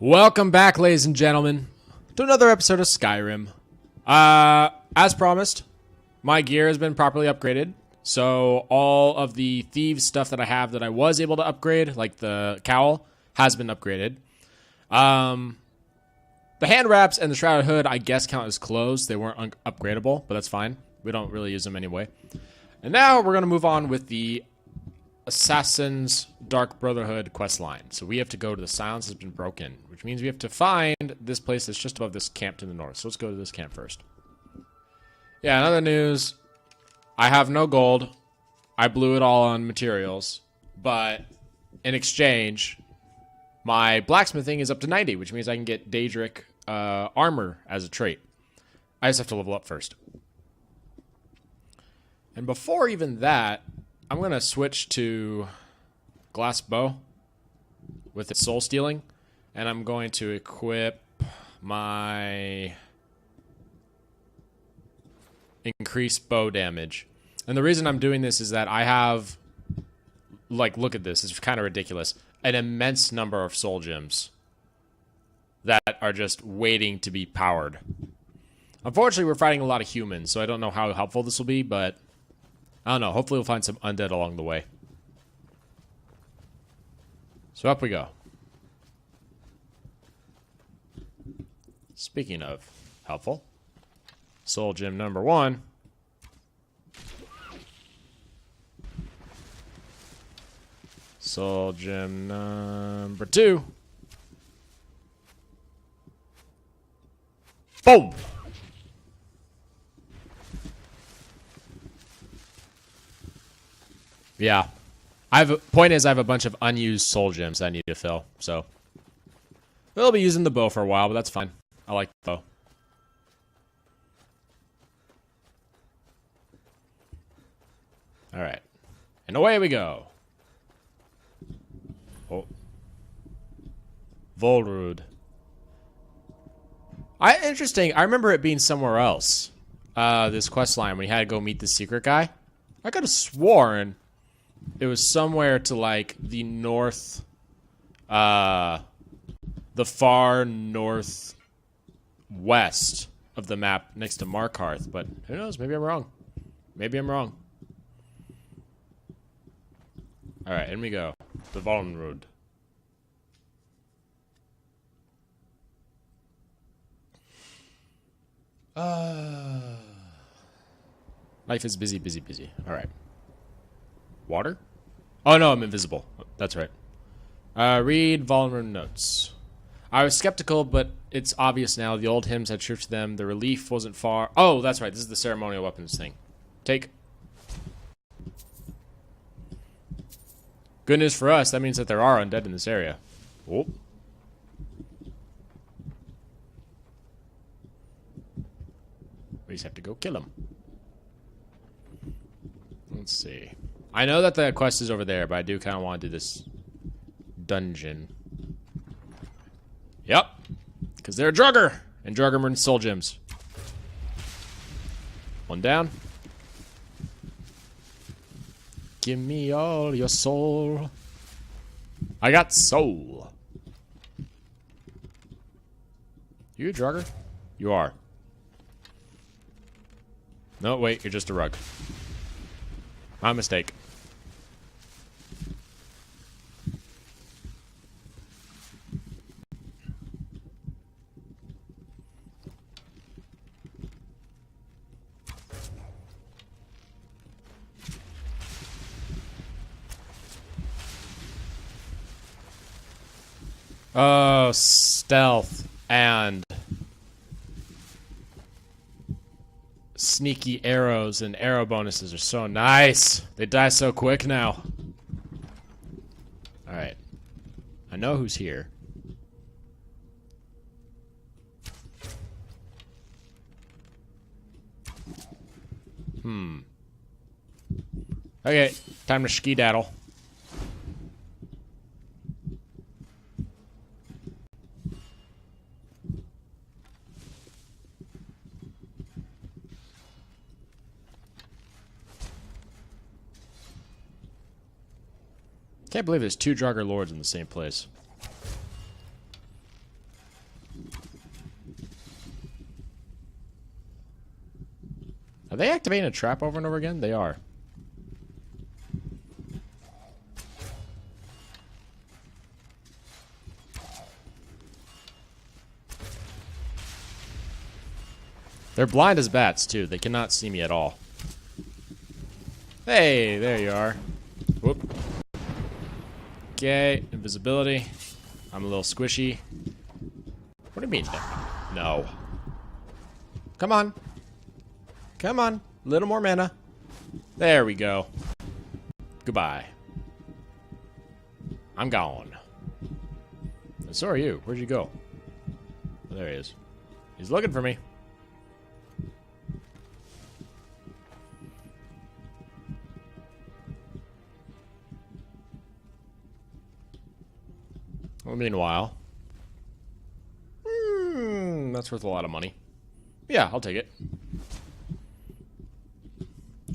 Welcome back, ladies and gentlemen, to another episode of Skyrim. As promised, my gear has been properly upgraded. So all of the thieves stuff that I have that I was able to upgrade, like the cowl, has been upgraded. The hand wraps and the shrouded hood, I guess, count as clothes. They weren't upgradable, but that's fine. We don't really use them anyway. And now we're going to move on with the Assassin's Dark Brotherhood quest line. So we have to go to the Silence Has Been Broken, which means we have to find this place that's just above this camp to the north. So let's go to this camp first. Yeah, in other news, I have no gold. I blew it all on materials, but in exchange, my blacksmithing is up to 90, which means I can get Daedric armor as a trait. I just have to level up first. And before even that, I'm going to switch to glass bow with its soul stealing, and I'm going to equip my increased bow damage. And the reason I'm doing this is that I have, like, look at this, it's kind of ridiculous, an immense number of soul gems that are just waiting to be powered. Unfortunately, we're fighting a lot of humans, so I don't know how helpful this will be, but I don't know. Hopefully we'll find some undead along the way. So up we go. Speaking of helpful, soul gem number 1. Soul gem number 2. Boom! Yeah. Point is, I have a bunch of unused soul gems that I need to fill, so we'll be using the bow for a while, but that's fine. I like the bow. Alright. And away we go. Oh. Volrud. Interesting. I remember it being somewhere else. This quest line when you had to go meet the secret guy. I could have sworn it was somewhere to, like, the north, the far northwest of the map next to Markarth, but who knows? Maybe I'm wrong. Maybe I'm wrong. Alright, in we go. The Volrud. Life is busy, busy, busy. Alright. Water? Oh no, I'm invisible. That's right. Read Volrud notes. I was skeptical, but it's obvious now. The old hymns had truth to them. The relief wasn't far. Oh, that's right. This is the ceremonial weapons thing. Take. Good news for us. That means that there are undead in this area. Oh. We just have to go kill them. Let's see. I know that the quest is over there, but I do kind of want to do this dungeon. Yep. Because they're a drugger. And drugger burn soul gems. One down. Give me all your soul. I got soul. You a drugger? You are. No, wait. You're just a rug. My mistake. Oh, stealth and sneaky arrows and arrow bonuses are so nice. They die so quick now. Alright. I know who's here. Okay, time to skedaddle. Can't believe there's two Draugr Lords in the same place. they activating a trap over and over again? They are. They're blind as bats, too. They cannot see me at all. Hey, there you are. Whoop. Okay, invisibility. I'm a little squishy. What do you mean? No. Come on. Come on. A little more mana. There we go. Goodbye. I'm gone. And so are you. Where'd you go? Oh, there he is. He's looking for me. Well, meanwhile, that's worth a lot of money. Yeah, I'll take it.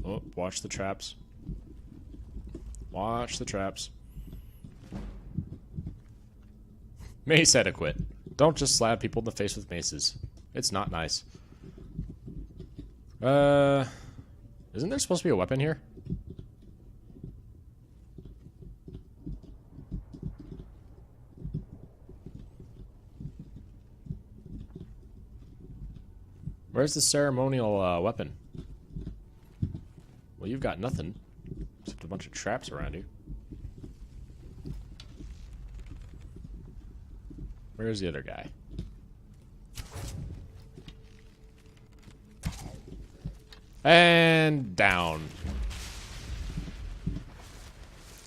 Oh, watch the traps. Watch the traps. Mace etiquette. Don't just slap people in the face with maces. It's not nice. Isn't there supposed to be a weapon here? Where's the ceremonial weapon? Well, you've got nothing except a bunch of traps around you. Where's the other guy? And down.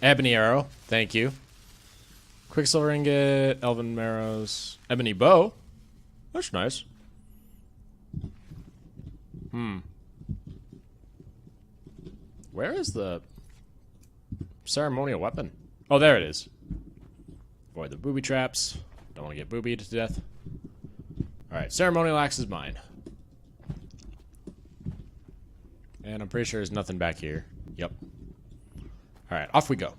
Ebony arrow, thank you. Quicksilver ingot, elven marrows, ebony bow. That's nice. Where is the ceremonial weapon? Oh, there it is. Avoid the booby traps. Don't want to get boobied to death. Alright, ceremonial axe is mine. And I'm pretty sure there's nothing back here. Yep. Alright, off we go.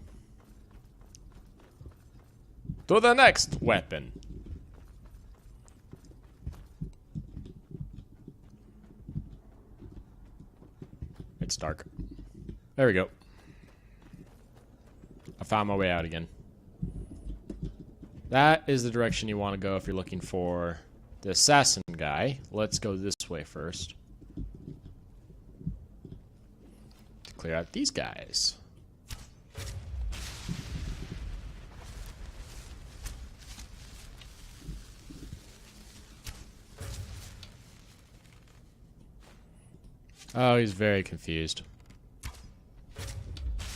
To the next weapon. It's dark. There we go. I found my way out again. That is the direction you want to go if you're looking for the assassin guy. Let's go this way first. To clear out these guys. Oh, he's very confused.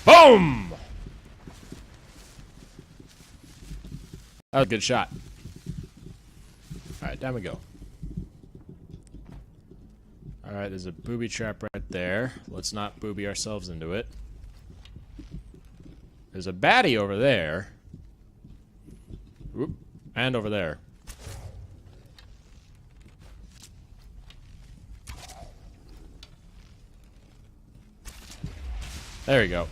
Boom! That was a good shot. Alright, down we go. Alright, there's a booby trap right there. Let's not booby ourselves into it. There's a baddie over there. Oop. And over there. There we go.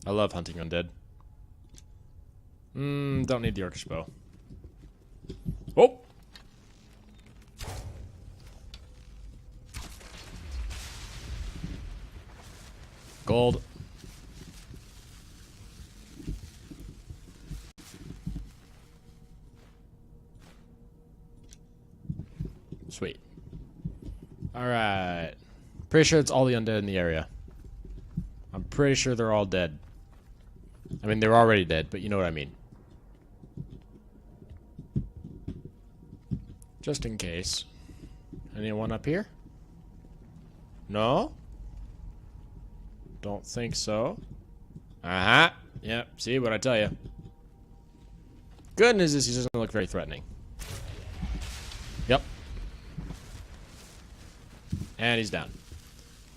I love hunting undead. Don't need the orcish bow. Oh! Gold. Sweet. Alright. Pretty sure it's all the undead in the area. I'm pretty sure they're all dead. I mean, they're already dead, but you know what I mean. Just in case. Anyone up here? No? Don't think so. Uh-huh. Yep, see what I tell you. Good news is he doesn't look very threatening. Yep. And he's down.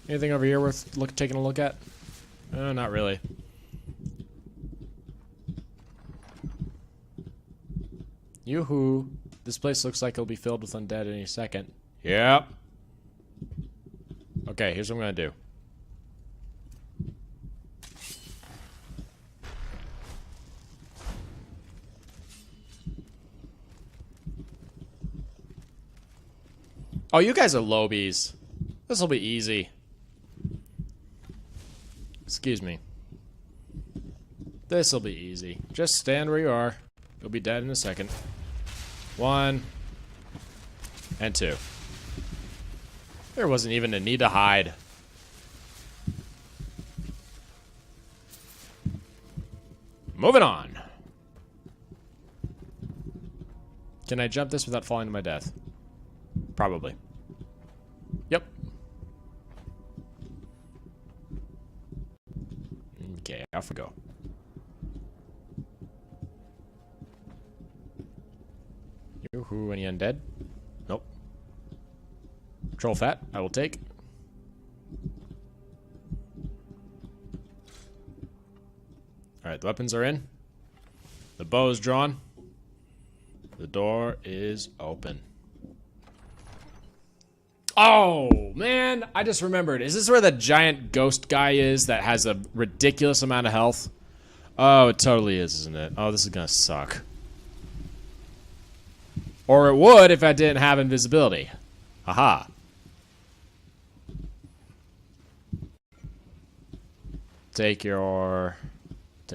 Anything over here worth taking a look at? Not really. Yoo-hoo. This place looks like it'll be filled with undead any second. Yep. Okay, here's what I'm gonna do. Oh, you guys are lobies. This will be easy. Excuse me. This will be easy. Just stand where you are. You'll be dead in a second. 1 and 2. There wasn't even a need to hide. Moving on. Can I jump this without falling to my death? Probably. Yep. Okay, off we go. Yoo-hoo, any undead? Nope. Troll fat, I will take. Alright, the weapons are in. The bow is drawn. The door is open. Oh, man. I just remembered. Is this where the giant ghost guy is that has a ridiculous amount of health? Oh, it totally is, isn't it? Oh, this is gonna suck. Or it would if I didn't have invisibility. Haha. Take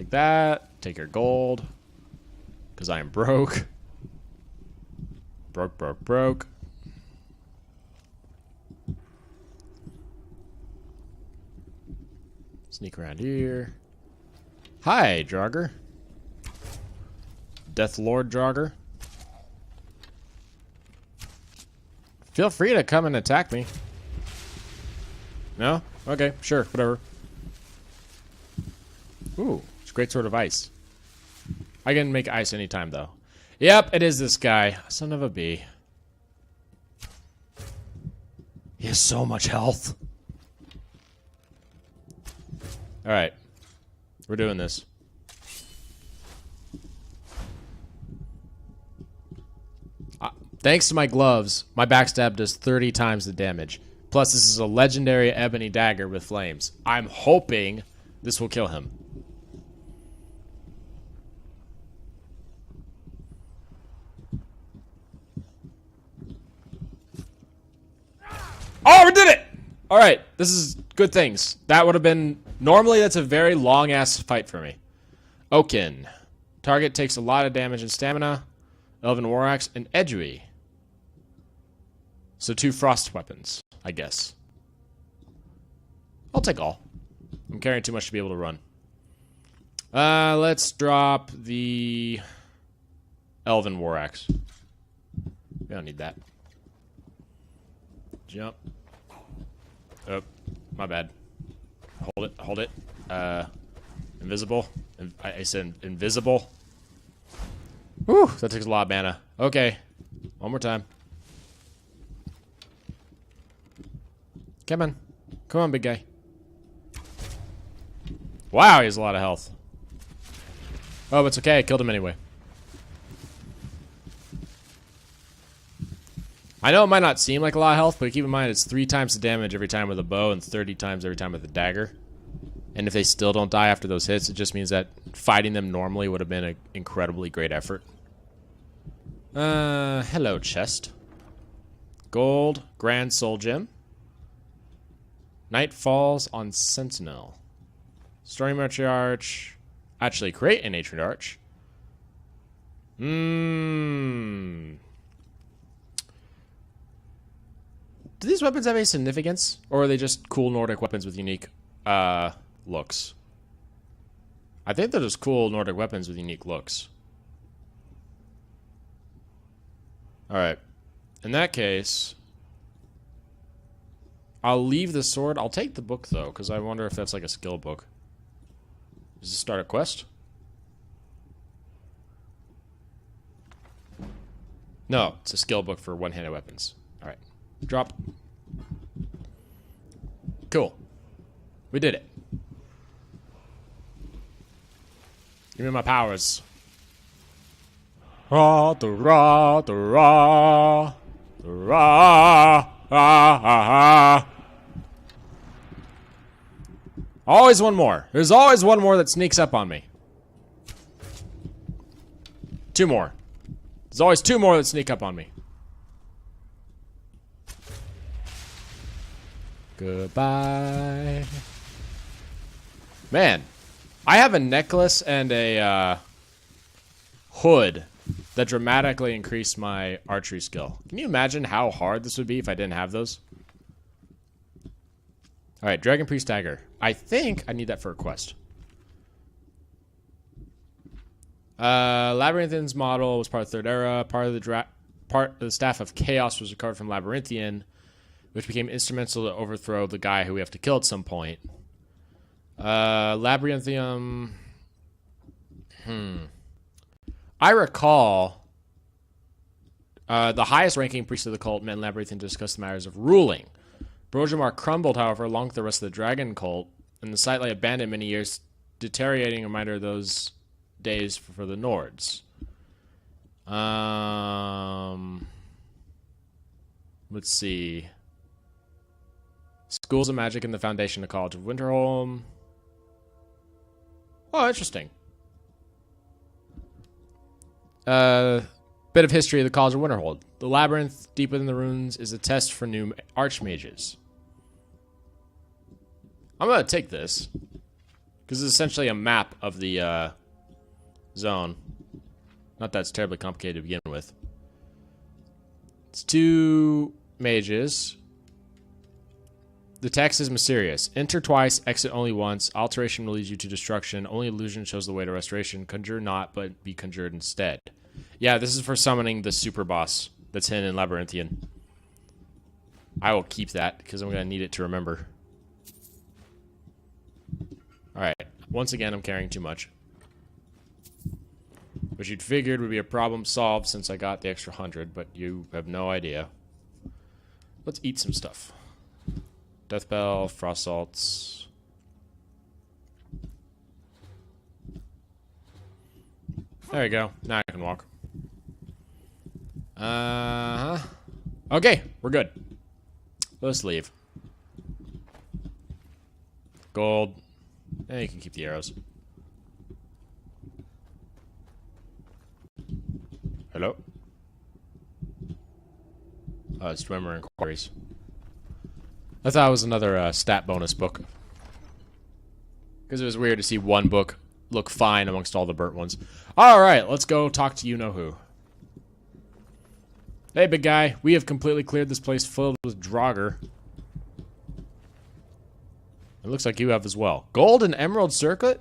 that. Take your gold. Because I am broke. Broke. Sneak around here. Hi, Draugr. Death Lord Draugr. Feel free to come and attack me. No? Okay, sure, whatever. Ooh, it's a great sword of ice. I can make ice anytime, though. Yep, it is this guy. Son of a bee. He has so much health. Alright. We're doing this. Thanks to my gloves, my backstab does 30 times the damage. Plus, this is a legendary ebony dagger with flames. I'm hoping this will kill him. Oh, we did it! Alright, this is good things. That would have been... Normally, that's a very long-ass fight for me. Oaken. Target takes a lot of damage and stamina. Elven War Axe and Edgui. So 2 frost weapons, I guess. I'll take all. I'm carrying too much to be able to run. Let's drop the Elven War Axe. We don't need that. Jump. Oh, my bad. Hold it. Invisible. I said invisible. Whew, that takes a lot of mana. Okay. One more time. Come on. Come on, big guy. Wow, he has a lot of health. Oh, but it's okay. I killed him anyway. I know it might not seem like a lot of health, but keep in mind it's 3 times the damage every time with a bow and 30 times every time with a dagger. And if they still don't die after those hits, it just means that fighting them normally would have been an incredibly great effort. Hello, chest. Gold, Grand Soul Gem. Night falls on Sentinel. Story Matriarch. Actually, create an Matriarch. Do these weapons have any significance? Or are they just cool Nordic weapons with unique looks? I think they're just cool Nordic weapons with unique looks. Alright. In that case, I'll leave the sword. I'll take the book, though, because I wonder if that's like a skill book. Does this start a quest? No, it's a skill book for one-handed weapons. Alright. Drop. Cool. We did it. Give me my powers. Ra, da, ra, da, ra, da, ra, ha, ha, ha. Always one more. There's always one more that sneaks up on me. 2 more. There's always 2 more that sneak up on me. Goodbye. Man, I have a necklace and a hood that dramatically increased my archery skill. Can you imagine how hard this would be if I didn't have those? Alright, Dragon Priest Dagger. I think I need that for a quest. Labyrinthian's model was part of the Third Era. Part of the Staff of Chaos was recovered from Labyrinthian, which became instrumental to overthrow the guy who we have to kill at some point. Labyrinthium. I recall the highest ranking priest of the cult met in Labyrinthian to discuss the matters of ruling. Brojamar crumbled, however, along with the rest of the dragon cult, and the site lay abandoned many years, deteriorating a reminder of those days for the Nords. Let's see. Schools of Magic and the Foundation of College of Winterholm. Oh, interesting. Bit of history of the College of Winterhold. The labyrinth deep within the ruins is a test for new archmages. I'm going to take this, because it's essentially a map of the zone. Not that it's terribly complicated to begin with. It's 2 mages. The text is mysterious. Enter twice, exit only once. Alteration will lead you to destruction. Only illusion shows the way to restoration. Conjure not, but be conjured instead. Yeah, this is for summoning the super boss that's hidden in Labyrinthian. I will keep that, because I'm going to need it to remember. Alright, once again, I'm carrying too much. Which you'd figured would be a problem solved since I got the extra 100, but you have no idea. Let's eat some stuff. Deathbell, frost salts. There we go. Now I can walk. Okay, we're good. Let's leave. Gold. You can keep the arrows. Hello? Swimmer Inquiries. I thought it was another stat bonus book. Because it was weird to see one book look fine amongst all the burnt ones. Alright, let's go talk to you-know-who. Hey, big guy. We have completely cleared this place filled with Draugr. It looks like you have as well. Gold and emerald circlet?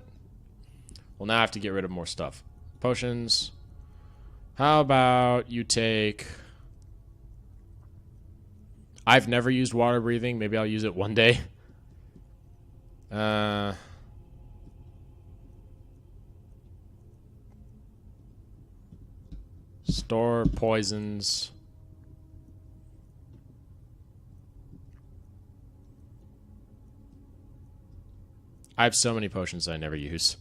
Well, now I have to get rid of more stuff. Potions. How about you take... I've never used water breathing. Maybe I'll use it one day. Store poisons. I have so many potions that I never use.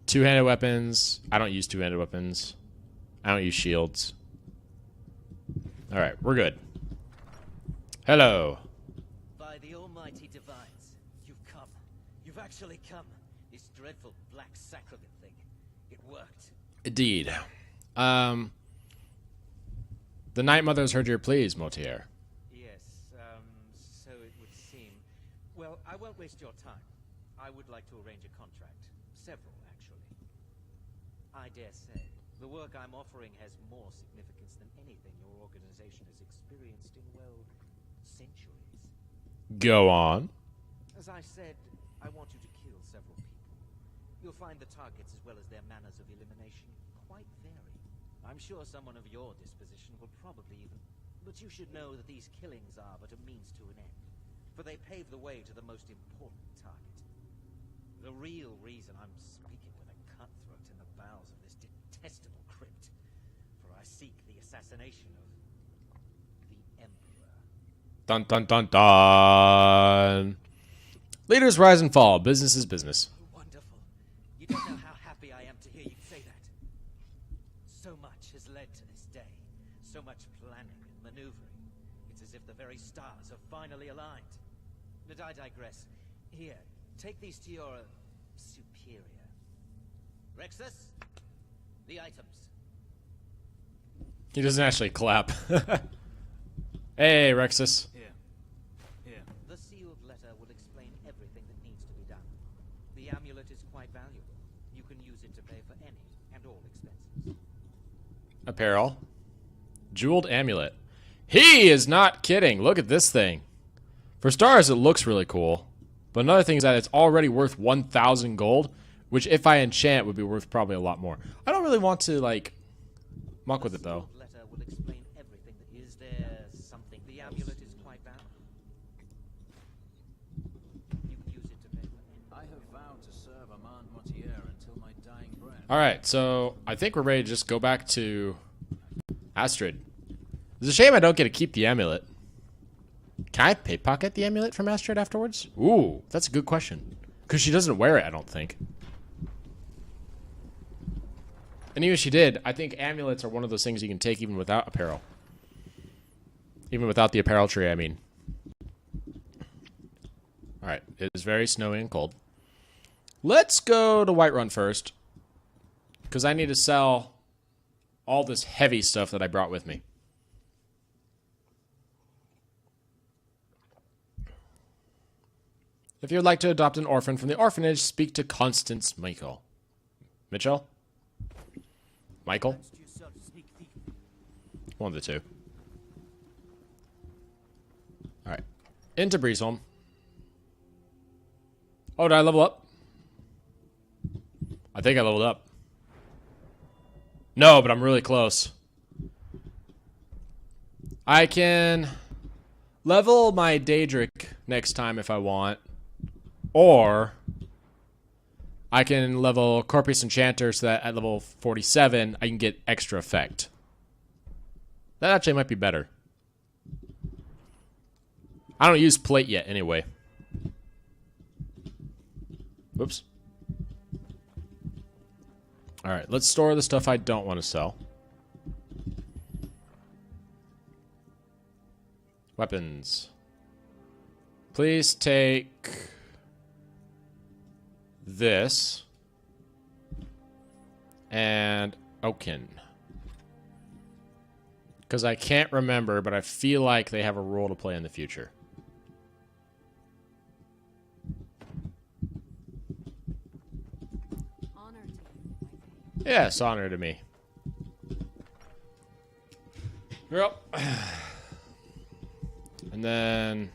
Two-handed weapons. I don't use two-handed weapons. I don't use shields. Alright, we're good. Hello. By the almighty divines, you've come. You've actually come. This dreadful black sacrament thing. It worked. Indeed. The Night Mother has heard your pleas, Motier. Yes, so it would seem. Well, I won't waste your time. I would like to arrange a contract. Several, actually. I dare say, the work I'm offering has more significance than anything your organization has experienced in, well, centuries. Go on. As I said, I want you to kill several people. You'll find the targets as well as their manners of elimination quite vary. I'm sure someone of your disposition will probably even... But you should know that these killings are but a means to an end, for they pave the way to the most important target. The real reason I'm speaking with a cutthroat in the bowels of this detestable crypt, for I seek the assassination of the Emperor. Dun dun dun dun. Leaders rise and fall. Business is business. Wonderful. You don't know how happy I am to hear you say that. So much has led to this day. So much planning and maneuvering. It's as if the very stars have finally aligned. But I digress. Here, take these to your superior. Rexus, the items. He doesn't actually clap. Hey, Rexus. Here, apparel. Jeweled amulet. He is not kidding. Look at this thing. For stars, it looks really cool. But another thing is that it's already worth 1,000 gold, which if I enchant would be worth probably a lot more. I don't really want to, like, muck with it, though. Letter will explain everything. Is there something? The amulet is quite bound. You can use it to pay. I have vowed to serve Amand Motier until my dying breath. Alright, so I think we're ready to just go back to Astrid. It's a shame I don't get to keep the amulet. Can I pickpocket the amulet from Astrid afterwards? Ooh, that's a good question. Because she doesn't wear it, I don't think. And even if she did, I think amulets are one of those things you can take even without apparel. Even without the apparel tree, I mean. Alright, it is very snowy and cold. Let's go to Whiterun first. Because I need to sell all this heavy stuff that I brought with me. If you would like to adopt an orphan from the orphanage, speak to Constance Michael. Mitchell? Michael? One of the two. Alright. Into Breezeholm. Oh, did I level up? I think I leveled up. No, but I'm really close. I can level my Daedric next time if I want. Or I can level Corpus Enchanter so that at level 47 I can get extra effect. That actually might be better. I don't use plate yet anyway. Whoops. Alright, let's store the stuff I don't want to sell. Weapons. Please take this and Oaken. Because I can't remember, but I feel like they have a role to play in the future. Honor to you. Yes, honor to me. Yep. And then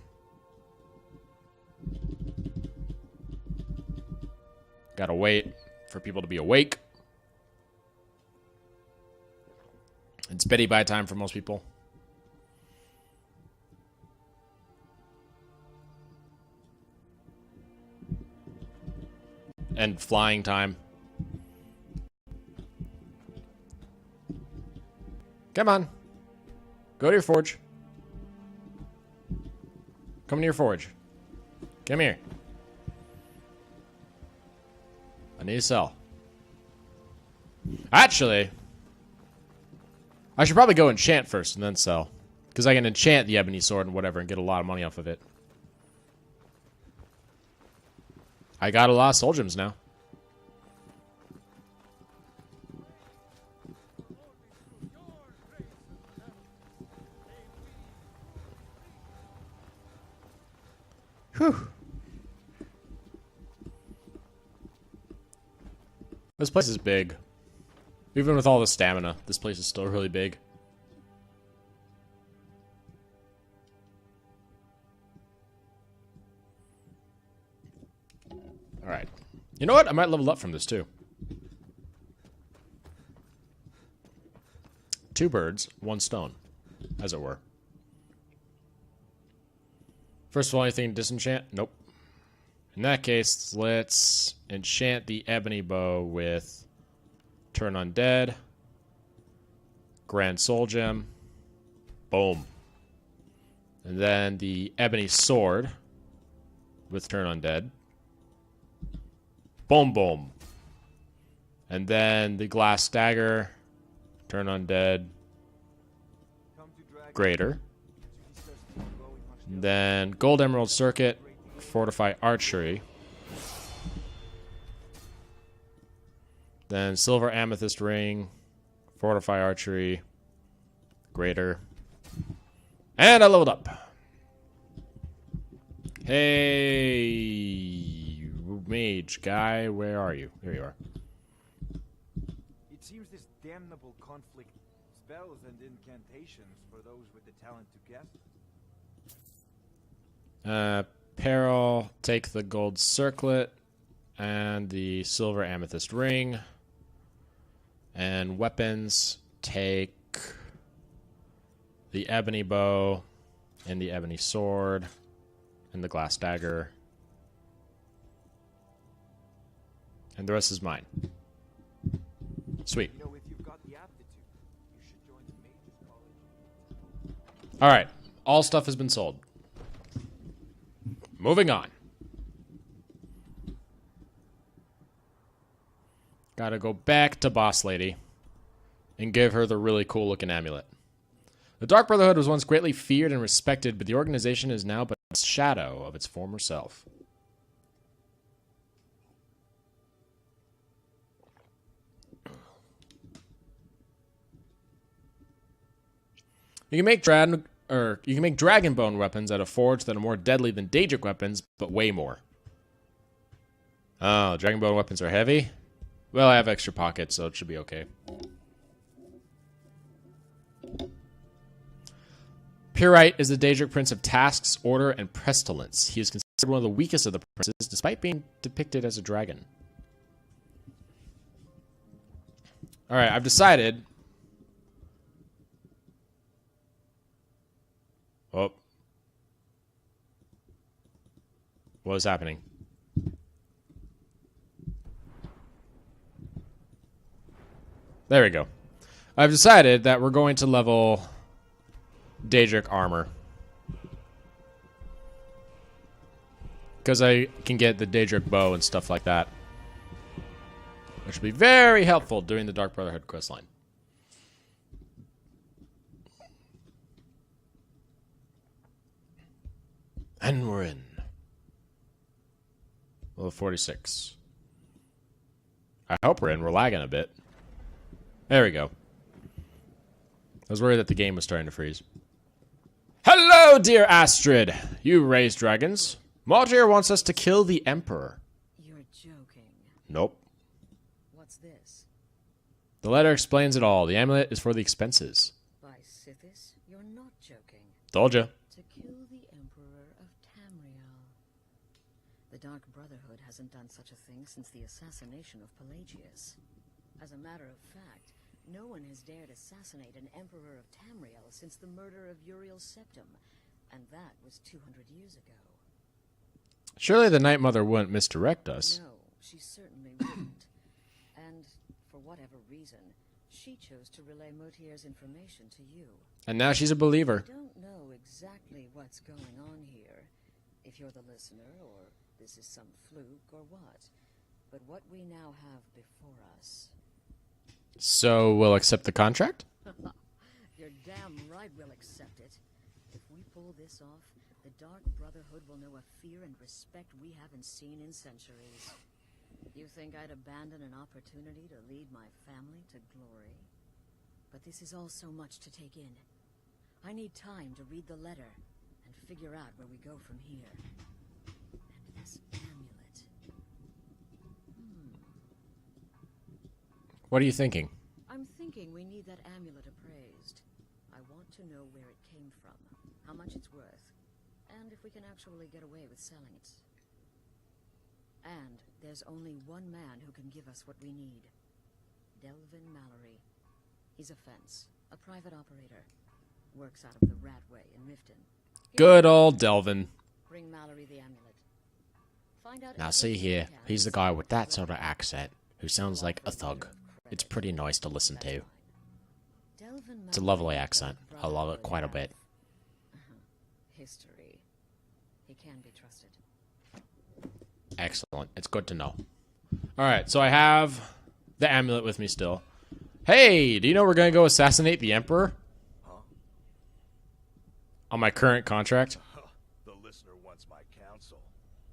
gotta wait for people to be awake. It's beddy bye time for most people. And flying time. Come on. Go to your forge. Come to your forge. Come here. I need to sell. Actually, I should probably go enchant first and then sell. Because I can enchant the ebony sword and whatever and get a lot of money off of it. I got a lot of soul gems now. Whew. This place is big. Even with all the stamina, this place is still really big. Alright. You know what? I might level up from this too. 2 birds, 1 stone, as it were. First of all, anything disenchant? Nope. In that case, let's enchant the ebony bow with Turn Undead, Grand Soul Gem, boom. And then the ebony sword with Turn Undead, boom, boom. And then the glass dagger, Turn Undead, greater. And then gold emerald circuit, fortify archery. Then silver amethyst ring, fortify archery, greater. And I leveled up. Hey, mage guy, where are you? Here you are. It seems this damnable conflict spells and incantations for those with the talent to guess. Peril, take the gold circlet and the silver amethyst ring. And weapons, take the ebony bow and the ebony sword and the glass dagger. And the rest is mine. Sweet. You know, if you've got the aptitude, you should join the Mages College. All right. All stuff has been sold. Moving on. Gotta go back to Boss Lady and give her the really cool looking amulet. The Dark Brotherhood was once greatly feared and respected, but the organization is now but a shadow of its former self. You can make Dragonbone weapons out of forge that are more deadly than Daedric weapons, but way more. Oh, Dragonbone weapons are heavy? Well, I have extra pockets, so it should be okay. Pyrite is the Daedric prince of tasks, order, and pestilence. He is considered one of the weakest of the princes, despite being depicted as a dragon. Alright, I've decided... Oh. What is happening? There we go. I've decided that we're going to level Daedric armor. Because I can get the Daedric bow and stuff like that. Which will be very helpful during the Dark Brotherhood questline. And we're in. Level 46. I hope we're in. We're lagging a bit. There we go. I was worried that the game was starting to freeze. Hello, dear Astrid. You raised dragons. Maltyr wants us to kill the Emperor. You're joking. Nope. What's this? The letter explains it all. The amulet is for the expenses. By Sithis? You're not joking. Told ya. To kill the Emperor of Tamriel. The Dark Brotherhood hasn't done such a thing since the assassination of Pelagius. As a matter of fact, no one has dared assassinate an Emperor of Tamriel since the murder of Uriel's septum, and that was 200 years ago. Surely the Night Mother wouldn't misdirect us. No, she certainly wouldn't. And for whatever reason, she chose to relay Motier's information to you. And now she's a believer. I don't know exactly what's going on here, if you're the listener, or this is some fluke, or what. But what we now have before us... So we'll accept the contract? You're damn right we'll accept it. If we pull this off, the Dark Brotherhood will know a fear and respect we haven't seen in centuries. You think I'd abandon an opportunity to lead my family to glory? But this is all so much to take in. I need time to read the letter and figure out where we go from here. And this amulet. What are you thinking? I'm thinking we need that amulet appraised. I want to know where it came from, how much it's worth, and if we can actually get away with selling it. And there's only one man who can give us what we need. Delvin Mallory. He's a fence, a private operator. Works out of the Ratway in Mifton. Good old Delvin. Bring Mallory the amulet. Find out Now see here, he's the guy with that sort of accent, who sounds like a thug. It's pretty nice to listen to. It's a lovely accent. I love it quite a bit. History. He can be trusted. Excellent. It's good to know. Alright, so I have the amulet with me still. Hey, do you know we're going to go assassinate the Emperor? Huh? On my current contract? The listener wants my counsel.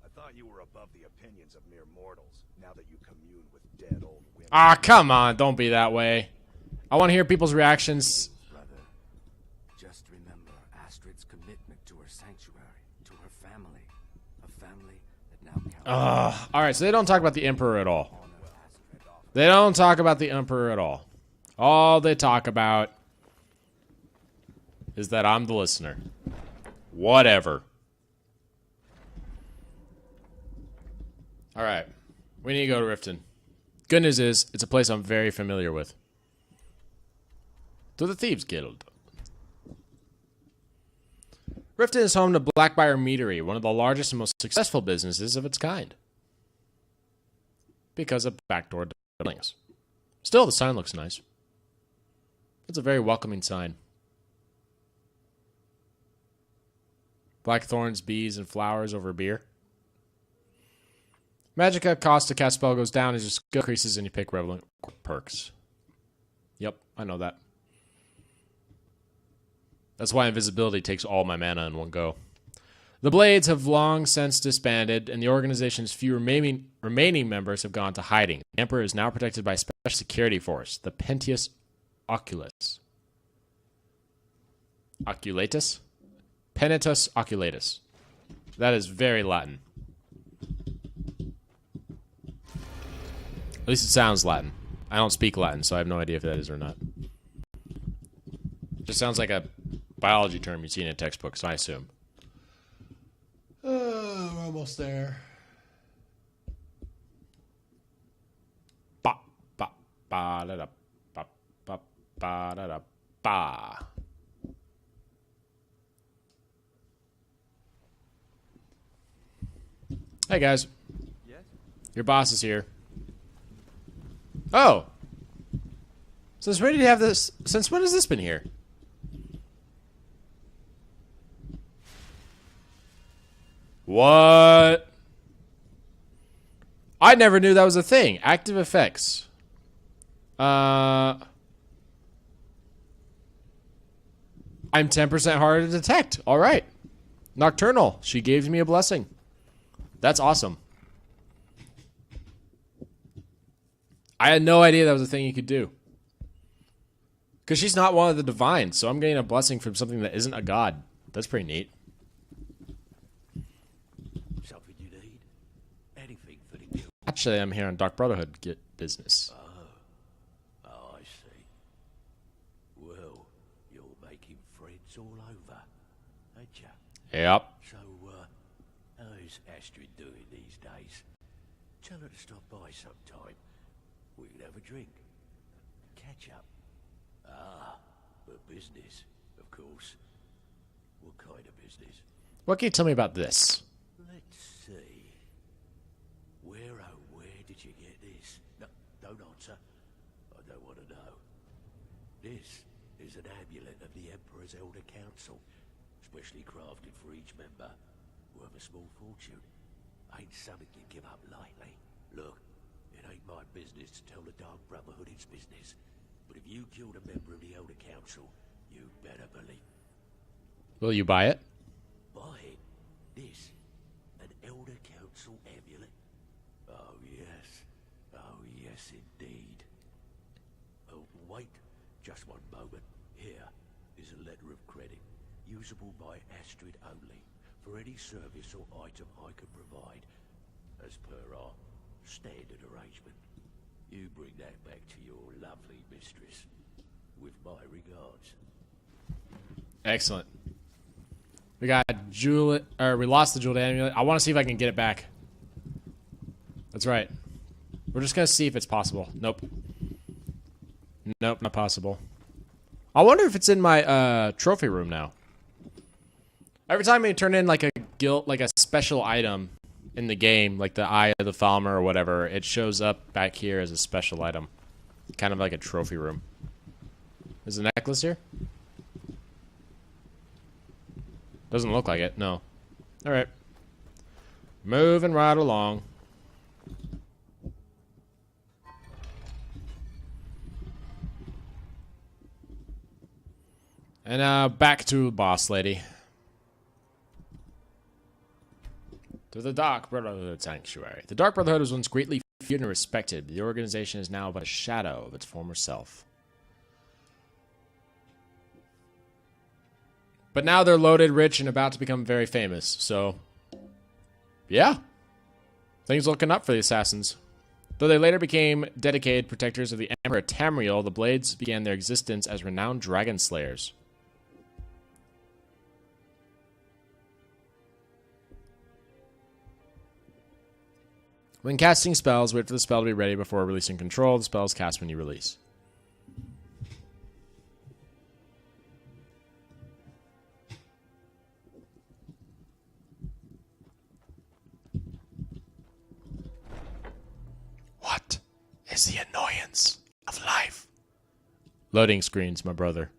I thought you were above the opinions of mere mortals, now that you commune with dead old women. Ah, come on, don't be that way. I want to hear people's reactions. Brother, just remember Astrid's commitment to her sanctuary, to her family. A family that now counts. Alright, so they don't talk about the Emperor at all. They don't talk about the Emperor at all. All they talk about is that I'm the listener. Whatever. Alright. We need to go to Riften. Good news is, it's a place I'm very familiar with. To the Thieves Guild. Riften is home to Blackbriar Meadery, one of the largest and most successful businesses of its kind. Because of backdoor buildings. Still, the sign looks nice. It's a very welcoming sign. Blackthorns, bees, and flowers over beer. Magicka cost to cast spell goes down as your skill increases and you pick relevant perks. Yep, I know that. That's why invisibility takes all my mana in one go. The Blades have long since disbanded, and the organization's few remaining members have gone to hiding. The Emperor is now protected by a special security force, the Pentius Oculus. Oculatus? Penitus Oculatus. That is very Latin. At least it sounds Latin. I don't speak Latin, so I have no idea if that is or not. It just sounds like a biology term you see in a textbook, so I assume. We're almost there. Ba ba ba da da ba ba ba da da ba. Hey guys. Yes? Your boss is here. Oh. Since when did you have this? Since when has this been here? What? I never knew that was a thing. Active effects. I'm 10% harder to detect. All right. Nocturnal. She gave me a blessing. That's awesome. I had no idea that was a thing you could do. Because she's not one of the divines, so I'm getting a blessing from something that isn't a god. That's pretty neat. Something you need? Anything for the guild? Actually, I'm here on Dark Brotherhood business. Oh, I see. Well, you're making friends all over, ain't ya? Yep. So, how's Astrid doing these days? Tell her to stop by sometime. We can have a drink. Catch up. Ah, but business, of course. What kind of business? What can you tell me about this? Let's see. Where did you get this? No, don't answer. I don't want to know. This is an amulet of the Emperor's Elder Council, specially crafted for each member, worth a small fortune. Ain't something you give up lightly. Look, it ain't my business to tell the Dark Brotherhood its business, but if you killed a member of the Elder Council, you better believe. Will you buy it? Buy it? This? An Elder Council amulet? Oh yes indeed. Oh, wait, just one moment. Here is a letter of credit, usable by Astrid only, for any service or item I can provide, as per our standard arrangement. You bring that back to your lovely mistress, with my regards. Excellent. We got we lost the jeweled amulet. I want to see if I can get it back. That's right. We're just gonna see if it's possible. Nope. Nope, not possible. I wonder if it's in my trophy room now. Every time you turn in like a special item in the game, like the Eye of the Falmer or whatever, it shows up back here as a special item. Kind of like a trophy room. Is the necklace here? Doesn't look like it, no. Alright. Moving right along. And back to Boss Lady. To the Dark Brotherhood Sanctuary. The Dark Brotherhood was once greatly feared and respected, but the organization is now but a shadow of its former self. But now they're loaded, rich, and about to become very famous, so... yeah. Things looking up for the Assassins. Though they later became dedicated protectors of the Emperor Tamriel, the Blades began their existence as renowned dragon slayers. When casting spells, wait for the spell to be ready before releasing control. The spell is cast when you release. What is the annoyance of life? Loading screens, my brother.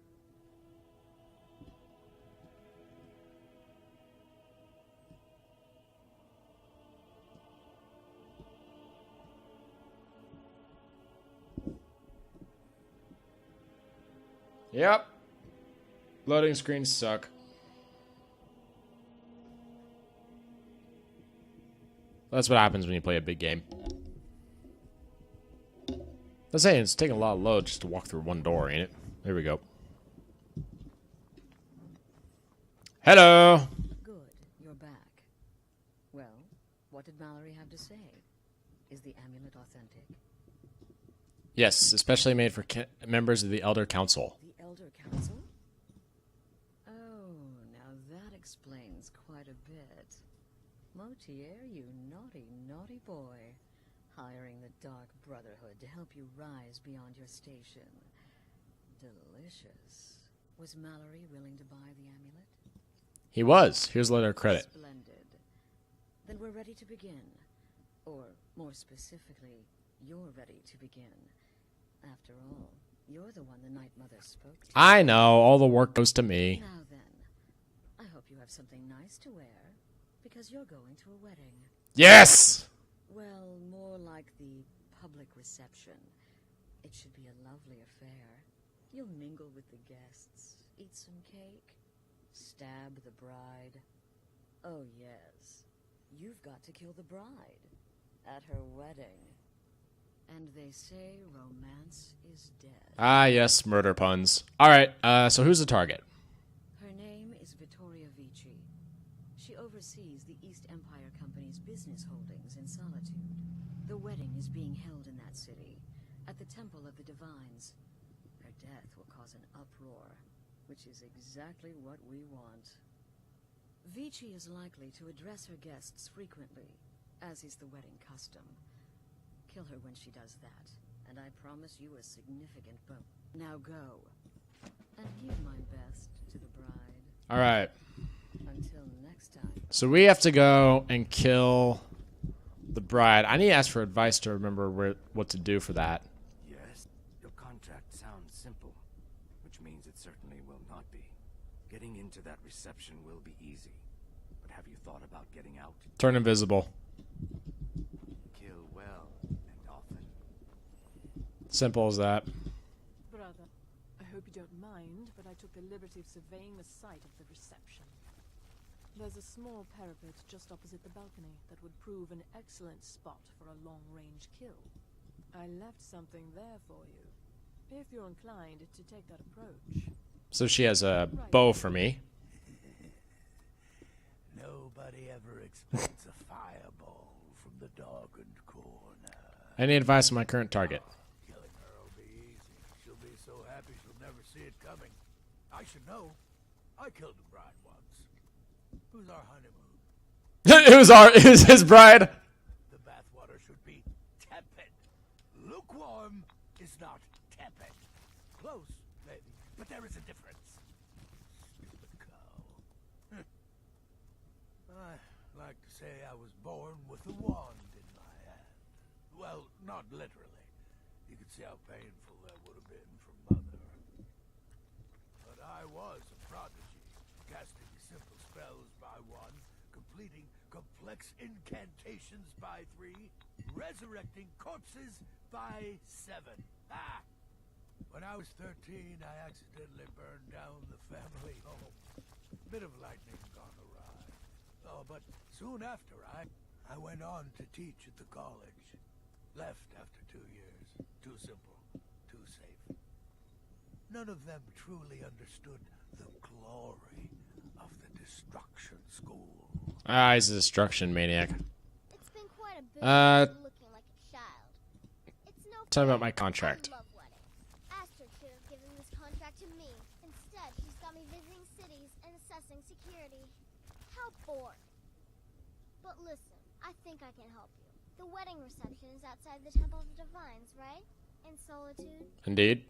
Yep. Loading screens suck. That's what happens when you play a big game. I'm saying it's taking a lot of load just to walk through one door, ain't it? There we go. Hello. Good, you're back. Well, what did Mallory have to say? Is the amulet authentic? Yes, especially made for members of the Elder Council. The Elder Council? Oh, now that explains quite a bit. Motier, you naughty, naughty boy. Hiring the Dark Brotherhood to help you rise beyond your station. Delicious. Was Mallory willing to buy the amulet? He was. Here's a letter of credit. Splendid. Then we're ready to begin. Or, more specifically, you're ready to begin. After all, you're the one the Night Mother spoke to. I know. All the work goes to me. Now then, I hope you have something nice to wear, because you're going to a wedding. Yes! Well, more like the public reception. It should be a lovely affair. You'll mingle with the guests, eat some cake, stab the bride. Oh, yes. You've got to kill the bride at her wedding. And they say romance is dead. Ah, yes, murder puns. All right, so who's the target? Her name is Vittoria Vici. She oversees the East Empire Company's business holdings in Solitude. The wedding is being held in that city, at the Temple of the Divines. Her death will cause an uproar, which is exactly what we want. Vici is likely to address her guests frequently, as is the wedding custom. Kill her when she does that, and I promise you a significant bonus. Now go, and give my best to the bride. All right. Until next time. So we have to go and kill the bride. I need to ask for advice to remember what to do for that. Yes, your contract sounds simple, which means it certainly will not be. Getting into that reception will be easy, but have you thought about getting out? Turn invisible. Kill well and often. Simple as that. Brother, I hope you don't mind, but I took the liberty of surveying the site of the reception. There's a small parapet just opposite the balcony that would prove an excellent spot for a long-range kill. I left something there for you, if you're inclined to take that approach. So she has a bow for me. Nobody ever expects a fireball from the darkened corner. Any advice on my current target? Killing her will be easy. She'll be so happy she'll never see it coming. I should know. I killed a bride once. Who's our honeymoon? It was his bride. The bathwater should be tepid. Lukewarm is not tepid. Close, maybe, but there is a difference. Stupid cow. I like to say I was born with a wand in my hand. Well, not literally. You can see how painful that would have been for Mother. But I was a prodigy, casting simple spells by one, completing complex incantations by 3, resurrecting corpses by 7. Ah! When I was 13, I accidentally burned down the family home. Bit of lightning gone awry. Oh, but soon after, I went on to teach at the college. Left after 2 years. Too simple, too safe. None of them truly understood the glory of the Destruction School. Ah, he's a destruction maniac. It's been quite a bit looking like a child. It's no Tell me fair. about my contract. I love weddings. Astrid should have given this contract to me. Instead, she's got me visiting cities and assessing security. How boring. But listen, I think I can help you. The wedding reception is outside the Temple of the Divines, right? In Solitude? Indeed.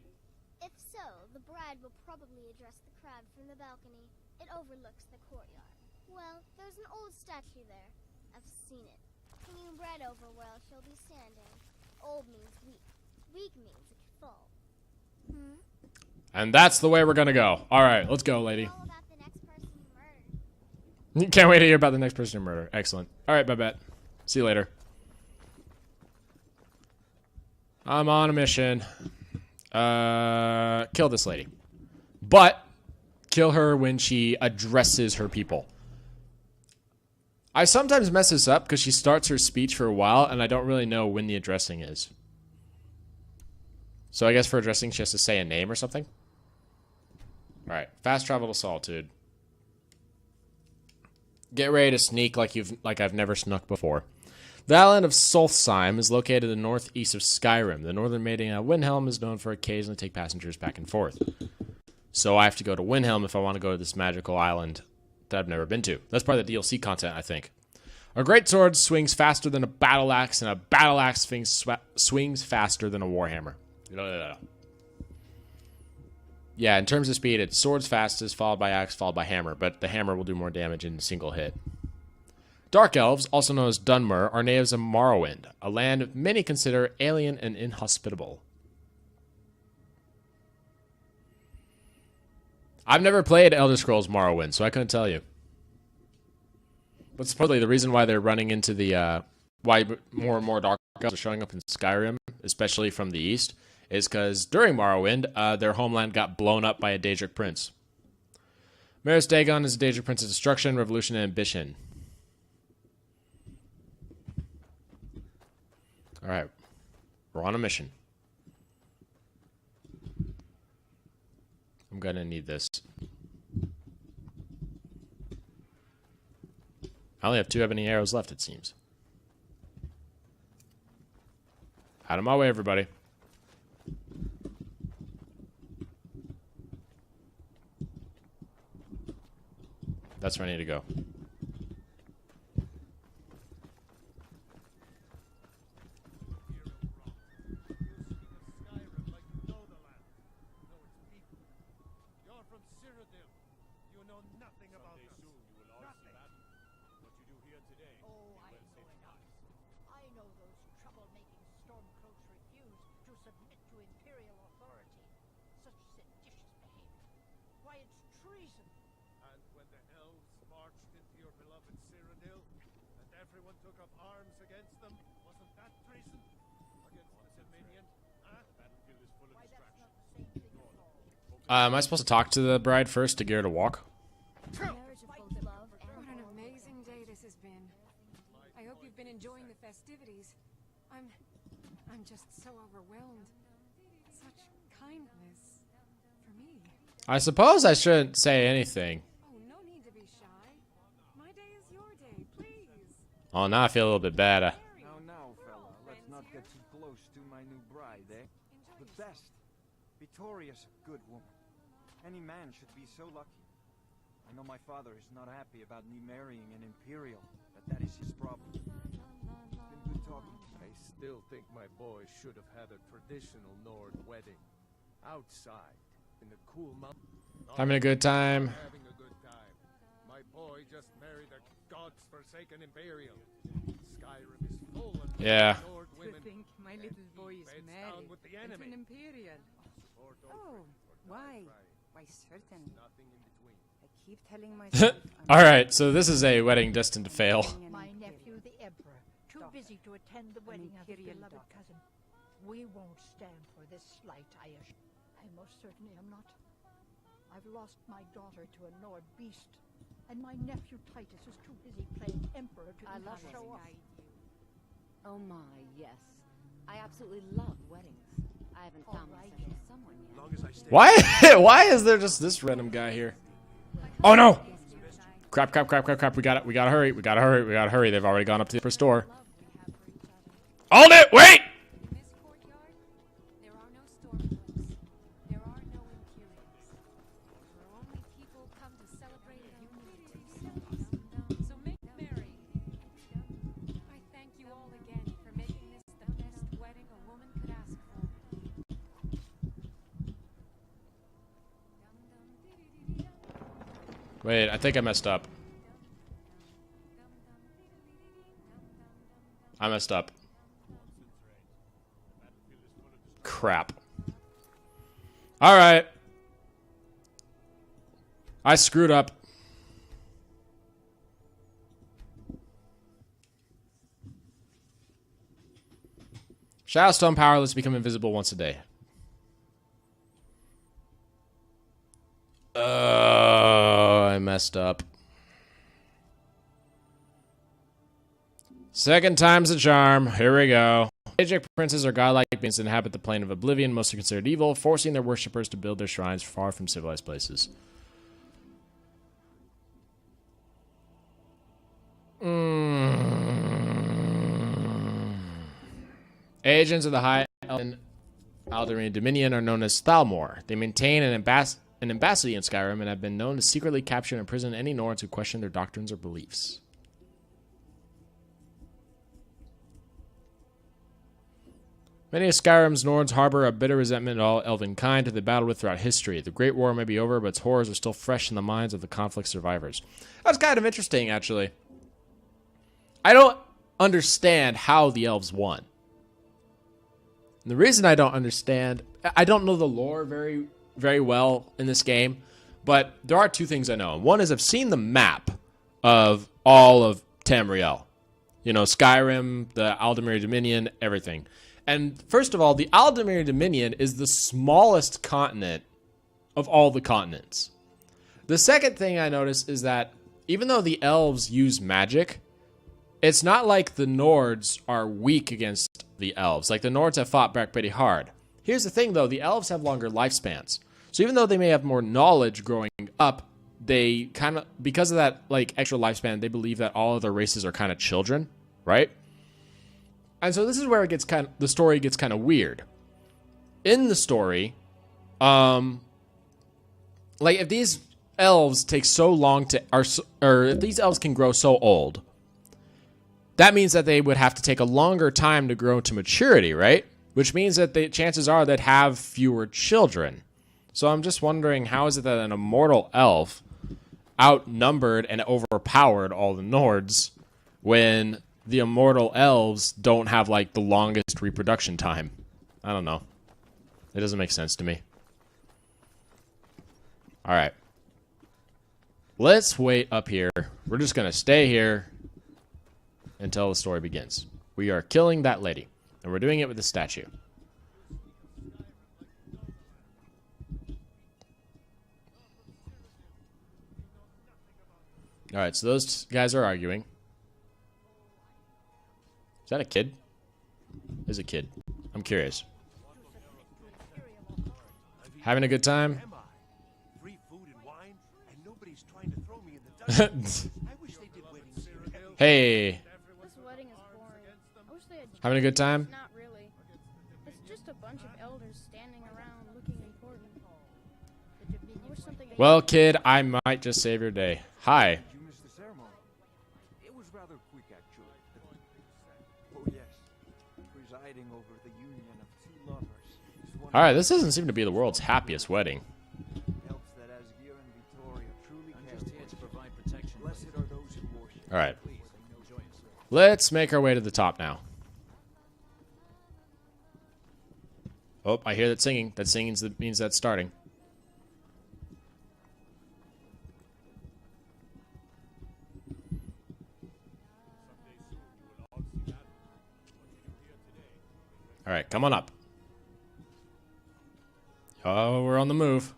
If so, the bride will probably address the crowd from the balcony. It overlooks the courtyard. Well, there's an old statue there. I've seen it. Hanging bread over where she'll be standing. Old means weak. Weak means it could fall. And that's the way we're gonna go. All right, let's go, lady. All about the next person you murdered. Can't wait to hear about the next person you murder. Excellent. All right, Babette. See you later. I'm on a mission. Kill this lady. But kill her when she addresses her people. I sometimes mess this up because she starts her speech for a while and I don't really know when the addressing is. So I guess for addressing she has to say a name or something. Alright, fast travel to Solitude. Get ready to sneak like I've never snuck before. The island of Solstheim is located in the northeast of Skyrim. The northern mating of Windhelm is known for occasionally take passengers back and forth. So I have to go to Windhelm if I want to go to this magical island that I've never been to. That's part of the DLC content, I think. A great sword swings faster than a battle axe, and a battle axe swings faster than a warhammer. Yeah, in terms of speed, it's swords fastest, followed by axe, followed by hammer, but the hammer will do more damage in a single hit. Dark Elves, also known as Dunmer, are natives of Morrowind, a land many consider alien and inhospitable. I've never played Elder Scrolls Morrowind, so I couldn't tell you. But supposedly the reason why they're running into the, why more and more Dark Elves are showing up in Skyrim, especially from the east, is because during Morrowind, their homeland got blown up by a Daedric prince. Maris Dagon is a Daedric prince's destruction, revolution, and ambition. Alright, we're on a mission. I'm gonna need this. I only have 2 ebony arrows left, it seems. Out of my way, everybody. That's where I need to go. Everyone took up arms against them. Wasn't that treason? Against the Dominion? Huh? The battlefield is full of distraction. Am I supposed to talk to the bride first to get her to walk? What an amazing day this has been. I hope you've been enjoying the festivities. I'm just so overwhelmed. Such kindness for me. I suppose I shouldn't say anything. Oh, now I feel a little bit better. Now, fella, let's not get too close to my new bride, eh? The best. Victoria's a good woman. Any man should be so lucky. I know my father is not happy about me marrying an Imperial, but that is his problem. It's been good talking to you. I still think my boy should have had a traditional Nord wedding. Outside, in the cool mountain. Having a good time. Having a good time. My boy just married a god's-forsaken Imperial. Skyrim is full of Nord women. To think my little boy is married with the to enemy. an Imperial. Oh, why? Why certain? Nothing in between. I keep telling myself. Alright, so this is a wedding destined to fail. My nephew, the Emperor, too busy to attend the wedding of his beloved cousin. We won't stand for this slight, I most certainly am not. I've lost my daughter to a Nord beast, and my nephew Titus is too busy playing Emperor to even show off. Oh my, yes. I absolutely love weddings. I haven't found my special someone yet. Why? Why is there just this random guy here? Oh no! Crap, crap, crap, crap, crap. We gotta hurry. We gotta hurry. We gotta hurry. They've already gone up to the upper store. Hold it! Wait! Wait, I think I messed up. I messed up. Crap. Alright. I screwed up. Shadowstone power lets become invisible once a day. I messed up. Second time's a charm. Here we go. Magic princes are godlike beings that inhabit the plane of oblivion. Most are considered evil, forcing their worshippers to build their shrines far from civilized places. Agents of the High Aldemir Dominion are known as Thalmor. They maintain an embassy in Skyrim and have been known to secretly capture and imprison any Nords who question their doctrines or beliefs. Many of Skyrim's Nords harbor a bitter resentment at all elven kind who they battled with throughout history. The Great War may be over, but its horrors are still fresh in the minds of the conflict survivors. That's kind of interesting, actually. I don't understand how the elves won. And the reason I don't understand, I don't know the lore very, very well in this game, but there are two things I know. One is I've seen the map of all of Tamriel. You know, Skyrim, the Aldemir Dominion, everything. And first of all, the Aldemir Dominion is the smallest continent of all the continents. The second thing I noticed is that even though the elves use magic, it's not like the Nords are weak against the elves. Like, the Nords have fought back pretty hard. Here's the thing, though. The elves have longer lifespans. So even though they may have more knowledge growing up, they kind of, because of that, like, extra lifespan, they believe that all other races are kind of children, right? And so this is where it gets the story gets kind of weird. In the story, like, if these elves take so long to, or if these elves can grow so old, that means that they would have to take a longer time to grow to maturity, right? Which means that the chances are they'd have fewer children. So I'm just wondering, how is it that an immortal elf outnumbered and overpowered all the Nords when the immortal elves don't have, like, the longest reproduction time? I don't know. It doesn't make sense to me. All right. Let's wait up here. We're just going to stay here until the story begins. We are killing that lady, and we're doing it with the statue. All right, so those guys are arguing. Is that a kid? Is a kid. I'm curious. Having a good time? Free food and wine, and nobody's trying to throw me in the dungeon. I wish they did weddings here. Hey. This wedding is boring. I wish they had. Having a good time? Not really. It's just a bunch of elders standing around looking important. I wish something. Well, kid, I might just save your day. Hi. You missed the ceremony. It was rather quick, actually. Oh yes, presiding over the union of two lovers. All right, this doesn't seem to be the world's happiest wedding. Helps that Asgeir and Victoria truly care. I'm just here to provide protection. Blessed are those who worship. All right. Let's make our way to the top now. Oh, I hear that singing. That singing means that's starting. All right, come on up. Oh, we're on the move.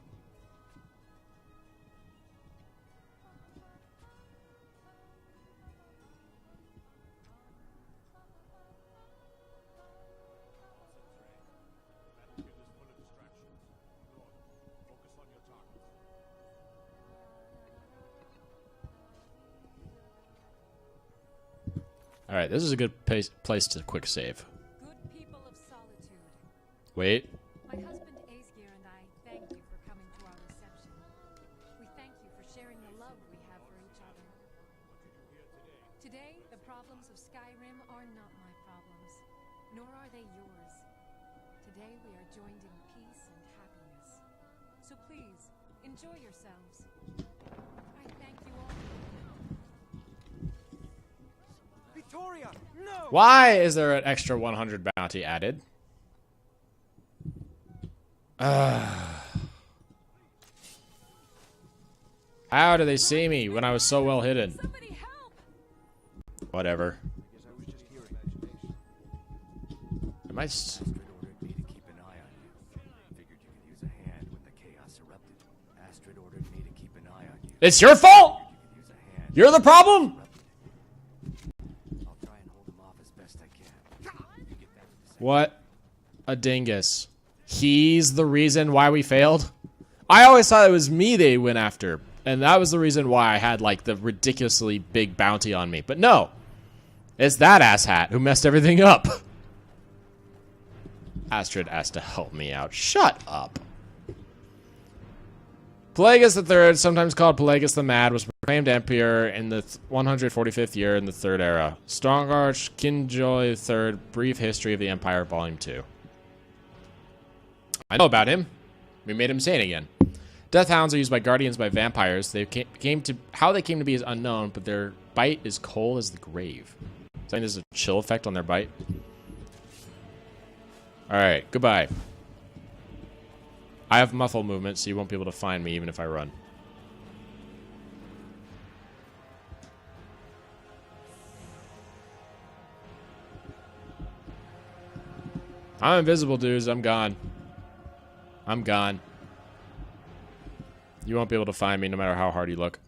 All right, this is a good place to quick save. Good people of solitude. Wait. My husband Asgeir and I thank you for coming to our reception. We thank you for sharing the love we have for each other. Today, the problems of Skyrim are not my problems, nor are they yours. Today, we are joined in peace and happiness. So please, enjoy yourselves. I Victoria, no! Why is there an extra 100 bounty added? How do they see me when I was so well hidden? Whatever. Am I? Astrid ordered me to keep an eye on you. Figured you could use a hand when the chaos erupted. Astrid ordered me to keep an eye on you. It's your fault. You're the problem. I'll try and hold him off as best I can. You get back to the What a dingus. He's the reason why we failed? I always thought it was me they went after. And that was the reason why I had, like, the ridiculously big bounty on me. But no. It's that asshat who messed everything up. Astrid asked to help me out. Shut up. Pelagus III, sometimes called Pelagus the Mad, was proclaimed emperor in the 145th year in the Third Era. Strongarch Kinjoy III, Brief History of the Empire, Volume 2. I know about him. We made him sane again. Death hounds are used by guardians by vampires. How they came to be is unknown, but their bite is cold as the grave. So there's a chill effect on their bite. Alright, goodbye. I have muffle movement, so you won't be able to find me even if I run. I'm invisible, dudes. I'm gone. I'm gone. You won't be able to find me no matter how hard you look.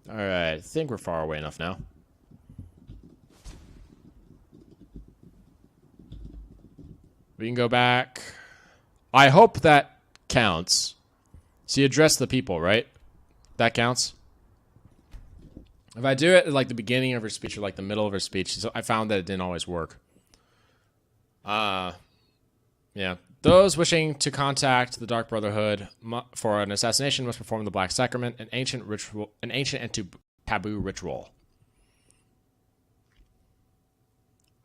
Alright, I think we're far away enough now. We can go back. I hope that counts. So you address the people, right? That counts? If I do it at like the beginning of her speech or like the middle of her speech, so I found that it didn't always work. Yeah. Those wishing to contact the Dark Brotherhood for an assassination must perform the Black Sacrament, an ancient and taboo ritual.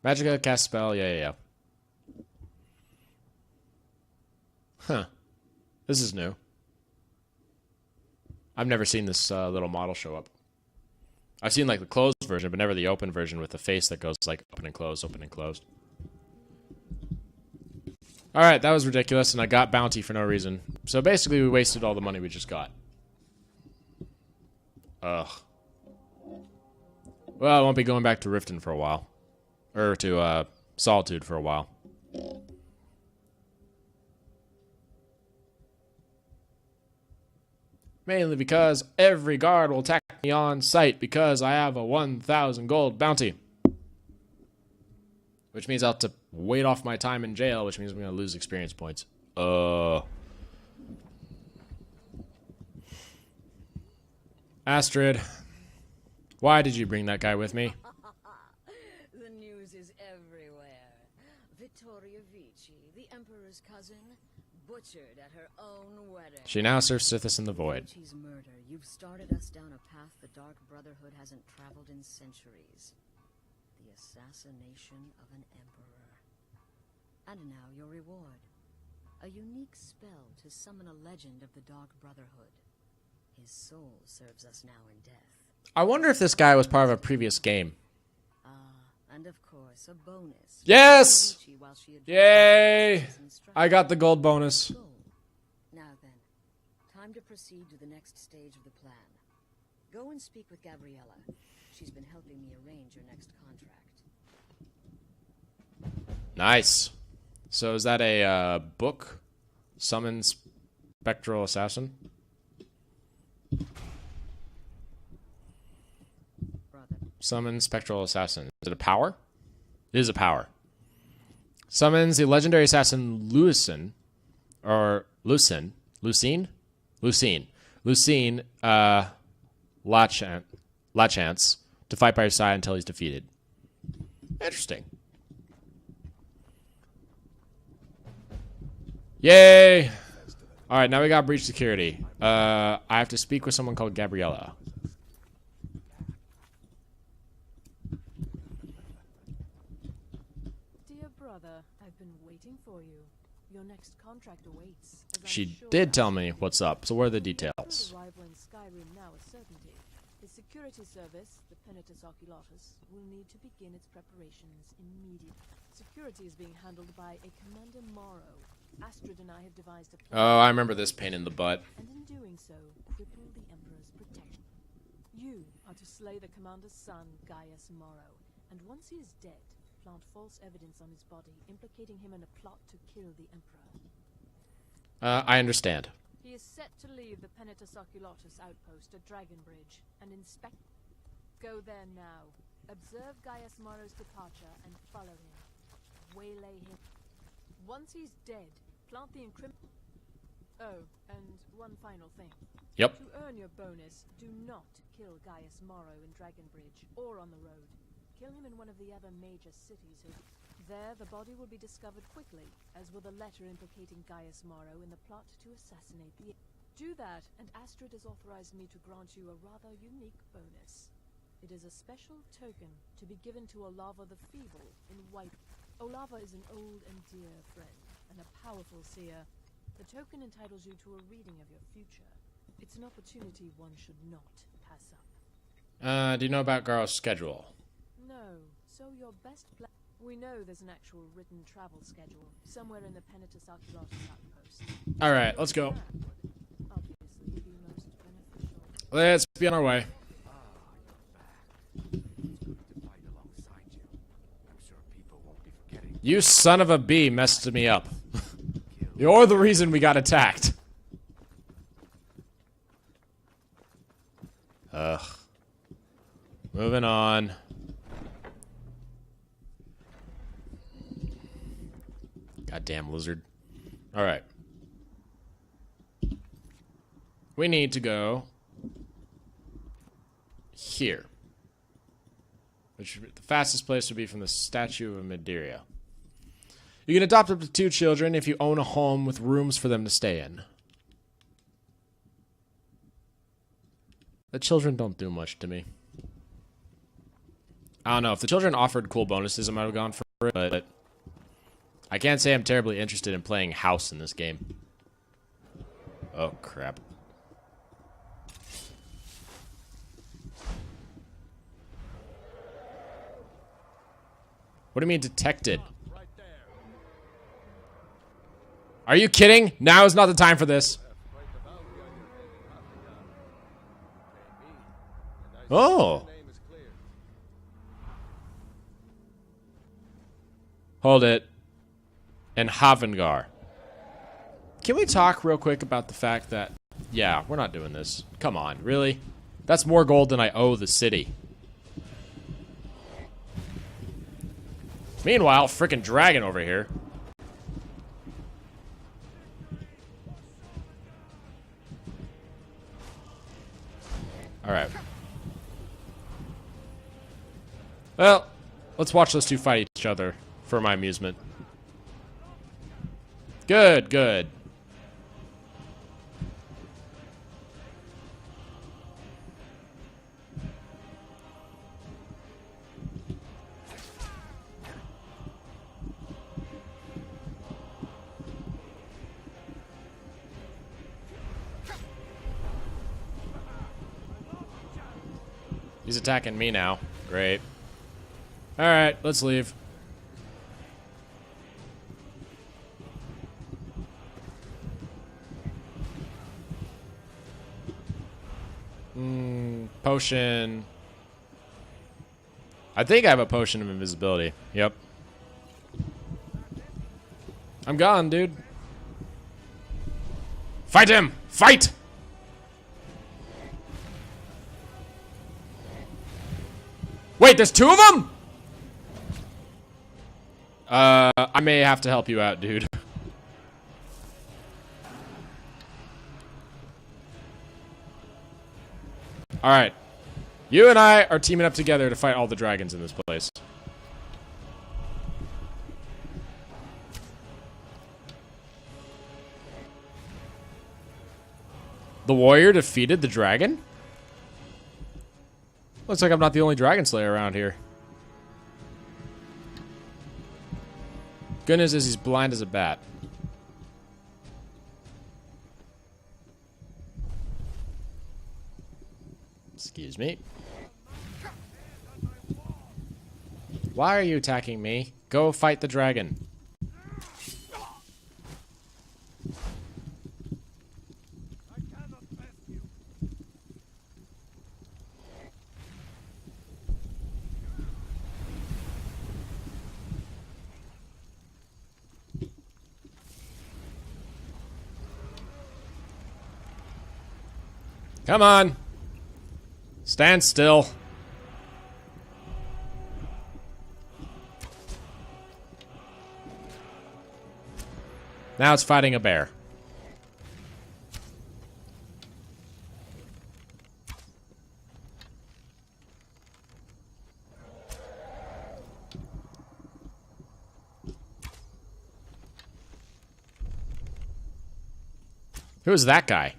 Magica cast spell, yeah. Huh. This is new. I've never seen this little model show up. I've seen like the closed version, but never the open version with the face that goes like open and closed, open and closed. Alright, that was ridiculous, and I got bounty for no reason. So basically, we wasted all the money we just got. Ugh. Well, I won't be going back to Riften for a while. Or to, Solitude for a while. Mainly because every guard will attack me on sight because I have a 1,000 gold bounty. Which means I'll have to wait off my time in jail, which means I'm going to lose experience points. Astrid, why did you bring that guy with me? The news is everywhere. Vittoria Vici, the Emperor's cousin, butchered at her own wedding. She now serves Sithis in the Void. Vici's murder. You've started us down a path the Dark Brotherhood hasn't traveled in centuries. The assassination of an emperor. And now your reward. A unique spell to summon a legend of the Dark Brotherhood. His soul serves us now in death. I wonder if this guy was part of a previous game. And of course, a bonus. Yes! Yay! I got the gold bonus. Now then, time to proceed to the next stage of the plan. Go and speak with Gabriella. She's been helping me arrange your next contract. Nice. So is that a book? Summon Spectral Assassin? Summon Spectral Assassin. Is it a power? It is a power. Summons the legendary assassin Lucine, Lachance, to fight by your side until he's defeated. Interesting. Yay! Alright, now we got breach security. I have to speak with someone called Gabriella. Dear brother, I've been waiting for you. Your next contract awaits. She did tell me what's up, so what are the details? Arrival in Skyrim now a certainty. The security service, the Penitus Oculatus, will need to begin its preparations immediately. Security is being handled by a Commander Morrow. Astrid and I have devised a plan. Oh, I remember this pain in the butt. And in doing so, cripple the Emperor's protection. You are to slay the Commander's son, Gaius Morrow, and once he is dead, plant false evidence on his body, implicating him in a plot to kill the Emperor. I understand. He is set to leave the Penitus Oculatus outpost at Dragonbridge and inspect. Go there now. Observe Gaius Morrow's departure and follow him. Waylay him. Once he's dead, plant the Oh, and one final thing. Yep. To earn your bonus, do not kill Gaius Morrow in Dragonbridge or on the road. Kill him in one of the other major cities. There, the body will be discovered quickly, as will the letter implicating Gaius Morrow in the plot to assassinate the... Do that, and Astrid has authorized me to grant you a rather unique bonus. It is a special token to be given to Olava the Feeble in White. Olava is an old and dear friend, and a powerful seer. The token entitles you to a reading of your future. It's an opportunity one should not pass up. Do you know about Garo's schedule? No, so your best plan... We know there's an actual written travel schedule, somewhere in the Penitus Oculatus outpost. Alright, let's go. Obviously, be most beneficial. Let's be on our way. You son of a bee messed me up. You're the reason we got attacked. Ugh. Moving on. Goddamn lizard. Alright. We need to go here. Which the fastest place would be from the statue of Madeira. You can adopt up to 2 children if you own a home with rooms for them to stay in. The children don't do much to me. I don't know. If the children offered cool bonuses, I might have gone for it, but I can't say I'm terribly interested in playing house in this game. Oh, crap. What do you mean detected? Are you kidding? Now is not the time for this. Oh. Hold it. And Havengar. Can we talk real quick about the fact that... Yeah, we're not doing this. Come on, really? That's more gold than I owe the city. Meanwhile, frickin' dragon over here. Alright. Well, let's watch those two fight each other for my amusement. Good, good. He's attacking me now. Great. Alright, let's leave. Potion. I think I have a potion of invisibility. Yep. I'm gone, dude. Fight him! Fight! Wait, there's 2 of them? I may have to help you out, dude. Alright. You and I are teaming up together to fight all the dragons in this place. The warrior defeated the dragon? Looks like I'm not the only dragon slayer around here. Good news is he's blind as a bat. Excuse me. Why are you attacking me? Go fight the dragon. Come on. Stand still. Now it's fighting a bear. Who's that guy?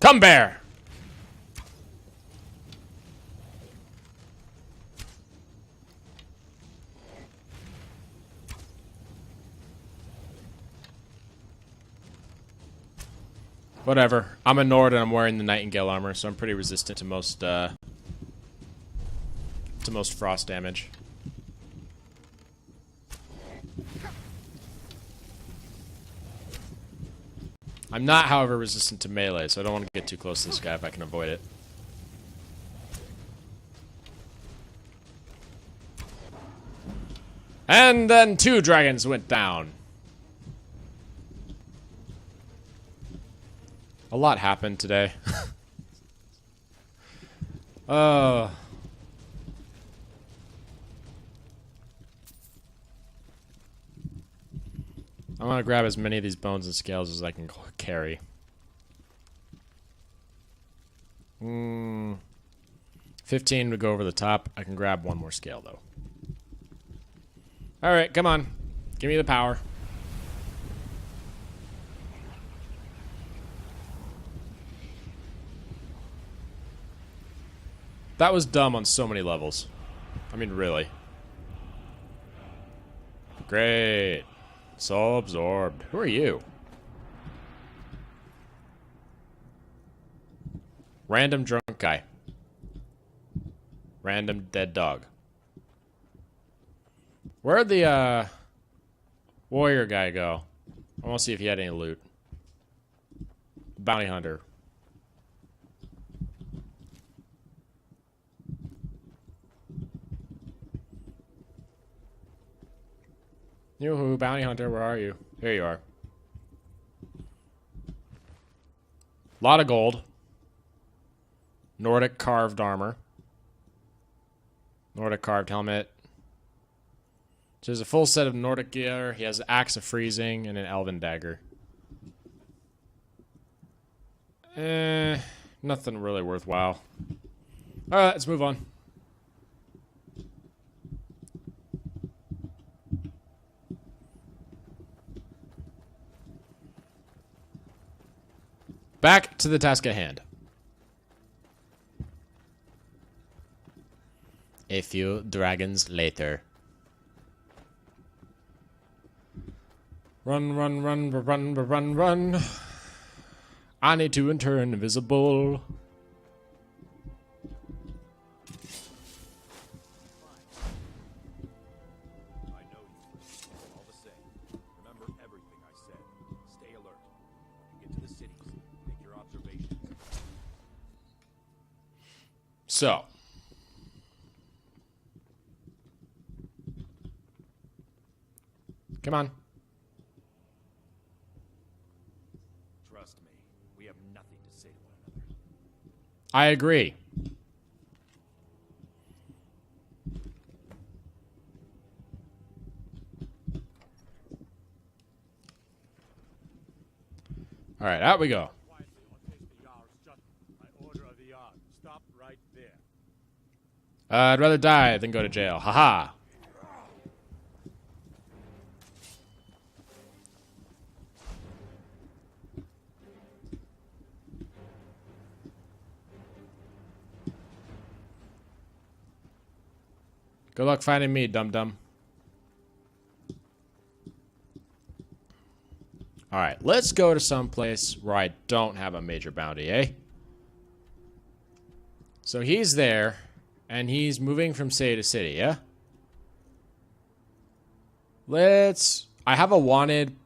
Come, bear! Whatever. I'm a Nord and I'm wearing the Nightingale armor, so I'm pretty resistant to most frost damage. I'm not, however, resistant to melee, so I don't want to get too close to this guy if I can avoid it. And then 2 dragons went down. A lot happened today. I want to grab as many of these bones and scales as I can carry. 15 to go over the top. I can grab 1 more scale, though. Alright, come on. Give me the power. That was dumb on so many levels. I mean, really. Great. Soul absorbed. Who are you? Random drunk guy. Random dead dog. Where'd the warrior guy go? I want to see if he had any loot. Bounty hunter. Yoo-hoo, bounty hunter, where are you? Here you are. Lot of gold. Nordic carved armor. Nordic carved helmet. So there's a full set of Nordic gear. He has an axe of freezing and an elven dagger. Nothing really worthwhile. Alright, let's move on. Back to the task at hand. A few dragons later. Run, run, run, run, run, run. I need to turn invisible. So, come on. Trust me, we have nothing to say to one another. I agree. All right, out we go. I'd rather die than go to jail. Haha. Good luck finding me, dum-dum. Alright, let's go to some place where I don't have a major bounty, eh? So he's there, and he's moving from city to city, yeah? I have a wanted.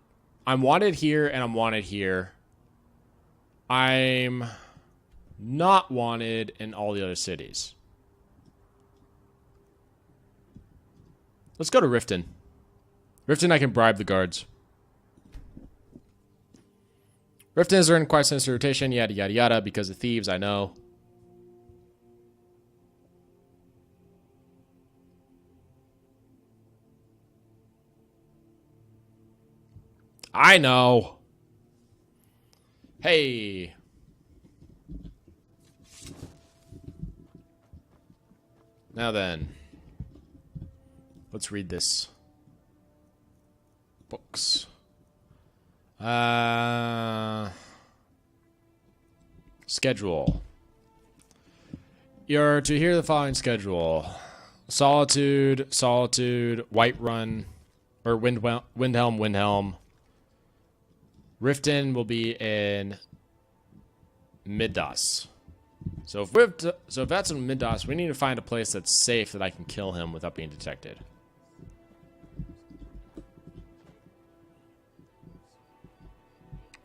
I'm wanted here, and I'm wanted here. I'm not wanted in all the other cities. Let's go to Riften. Riften, I can bribe the guards. Riften has earned quite sinister rotation, yada yada yada, because of thieves, I know. I know. Hey. Now then. Let's read this. Books. Schedule. You're to hear the following schedule. Solitude, Whiterun, or Windhelm. Riften will be in Middas. So if that's in Middas, we need to find a place that's safe that I can kill him without being detected.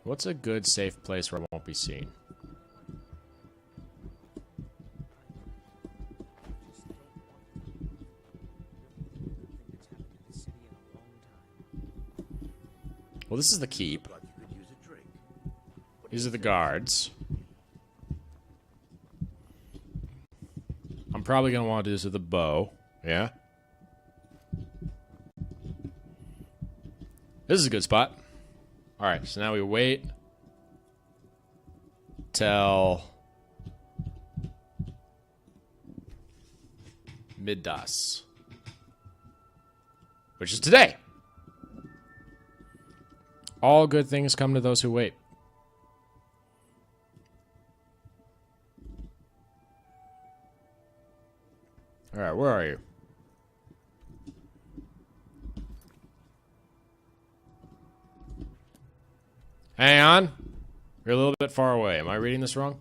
What's a good safe place where I won't be seen? Well, this is the keep. These are the guards. I'm probably going to want to do this with a bow. Yeah? This is a good spot. Alright, so now we wait till Middas, which is today. All good things come to those who wait. Alright, where are you? Hang on. You're a little bit far away. Am I reading this wrong?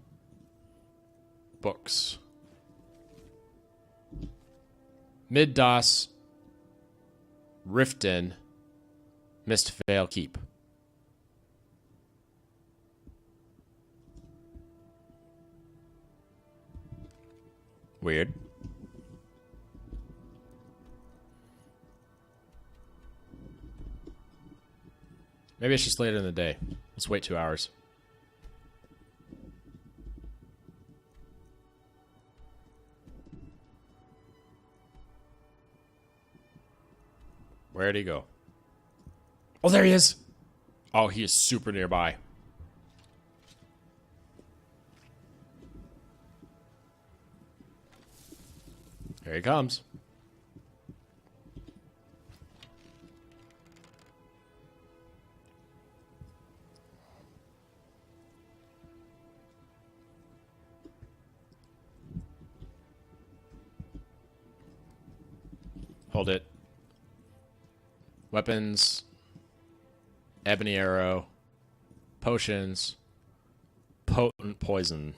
Books. Middas. Riften. Mistvale Keep. Weird. Maybe it's just later in the day. Let's wait 2 hours. Where'd he go? Oh, there he is! Oh, he is super nearby. Here he comes. Hold it. Weapons. Ebony arrow. Potions. Potent poison.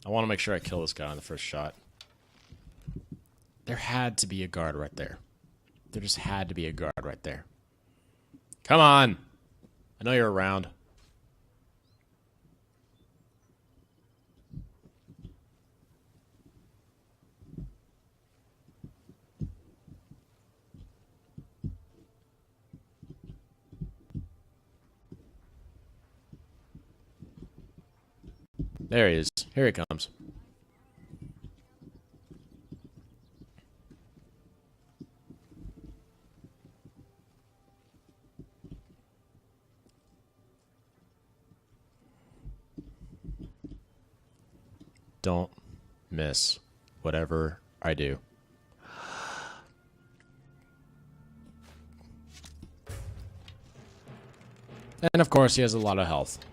I want to make sure I kill this guy on the first shot. There had to be a guard right there. There just had to be a guard right there. Come on! I know you're around. There he is. Here he comes. Don't miss whatever I do. And of course, he has a lot of health.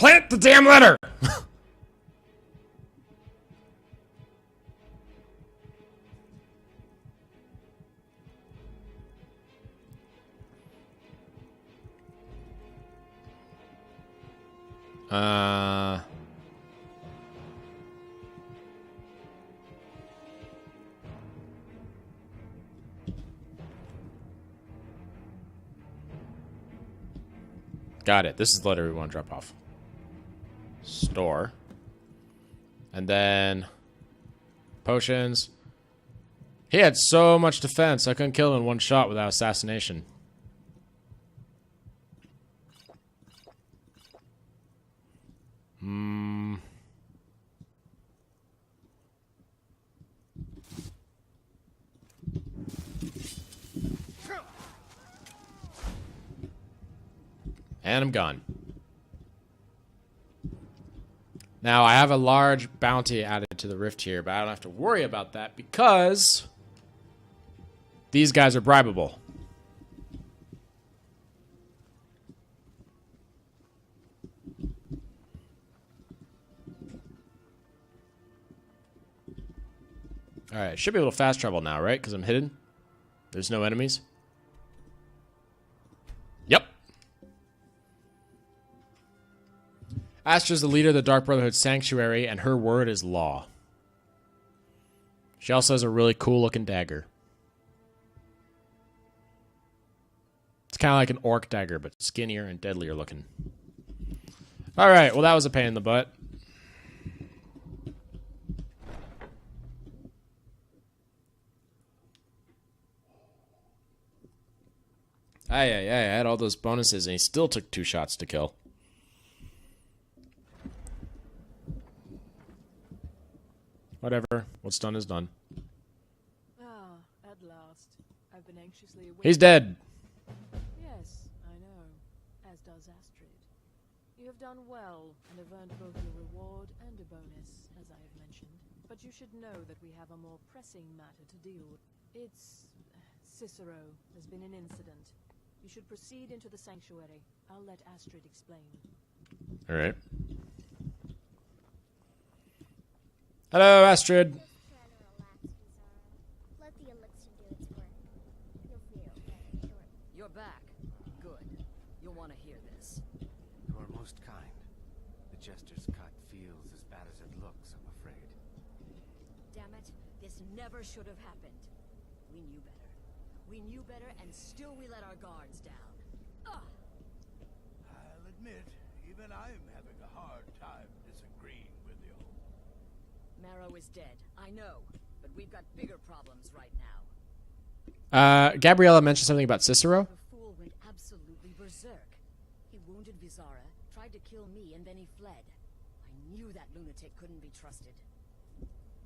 plant the damn letter! Got it. This is the letter we want to drop off. Store. And then potions. He had so much defense, I couldn't kill him in one shot without assassination. And I'm gone. Now, I have a large bounty added to the rift here, but I don't have to worry about that because these guys are bribable. Alright, should be able to fast travel now, right? Because I'm hidden. There's no enemies. Yep. Astra's the leader of the Dark Brotherhood Sanctuary, and her word is law. She also has a really cool-looking dagger. It's kind of like an orc dagger, but skinnier and deadlier looking. Alright, well that was a pain in the butt. I had all those bonuses, and he still took 2 shots to kill. Whatever. What's done is done. Ah, at last. I've been anxiously awaiting. He's dead. Yes, I know. As does Astrid. You have done well, and have earned both a reward and a bonus, as I have mentioned. But you should know that we have a more pressing matter to deal with. It's Cicero. There's been an incident. You should proceed into the sanctuary. I'll let Astrid explain. All right. Hello, Astrid. Just try to relax, Cicero. Let the elixir do its work. You'll feel better shortly. You're back. Good. You'll want to hear this. You are most kind. The jester's cut feels as bad as it looks, I'm afraid. Damn it. This never should have happened. We knew better. We knew better, and still we let our guards down. Ugh. I'll admit, even I'm having a hard time disagreeing with you. Marrow is dead. I know. But we've got bigger problems right now. Gabriella mentioned something about Cicero. The fool went absolutely berserk. He wounded Vizara, tried to kill me, and then he fled. I knew that lunatic couldn't be trusted.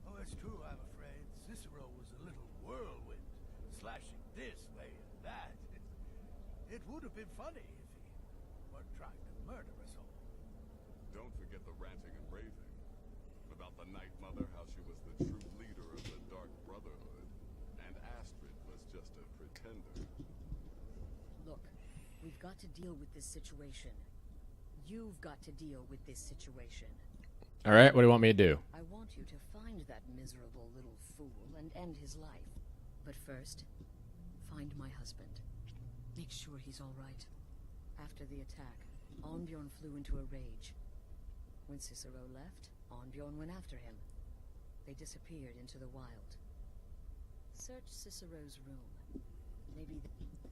Oh, it's true, I'm afraid. Cicero was a little whirlwind, slashing this way and that. It would have been funny if he weren't trying to murder us all. Don't forget the ranting and raving about the Night Mother, how she was the true leader of the Dark Brotherhood, and Astrid was just a pretender. Look, we've got to deal with this situation. You've got to deal with this situation. All right, what do you want me to do? I want you to find that miserable little fool and end his life. But first, find my husband. Make sure he's all right. After the attack, Arnbjorn flew into a rage. When Cicero left, Arnbjorn went after him. They disappeared into the wild. Search Cicero's room.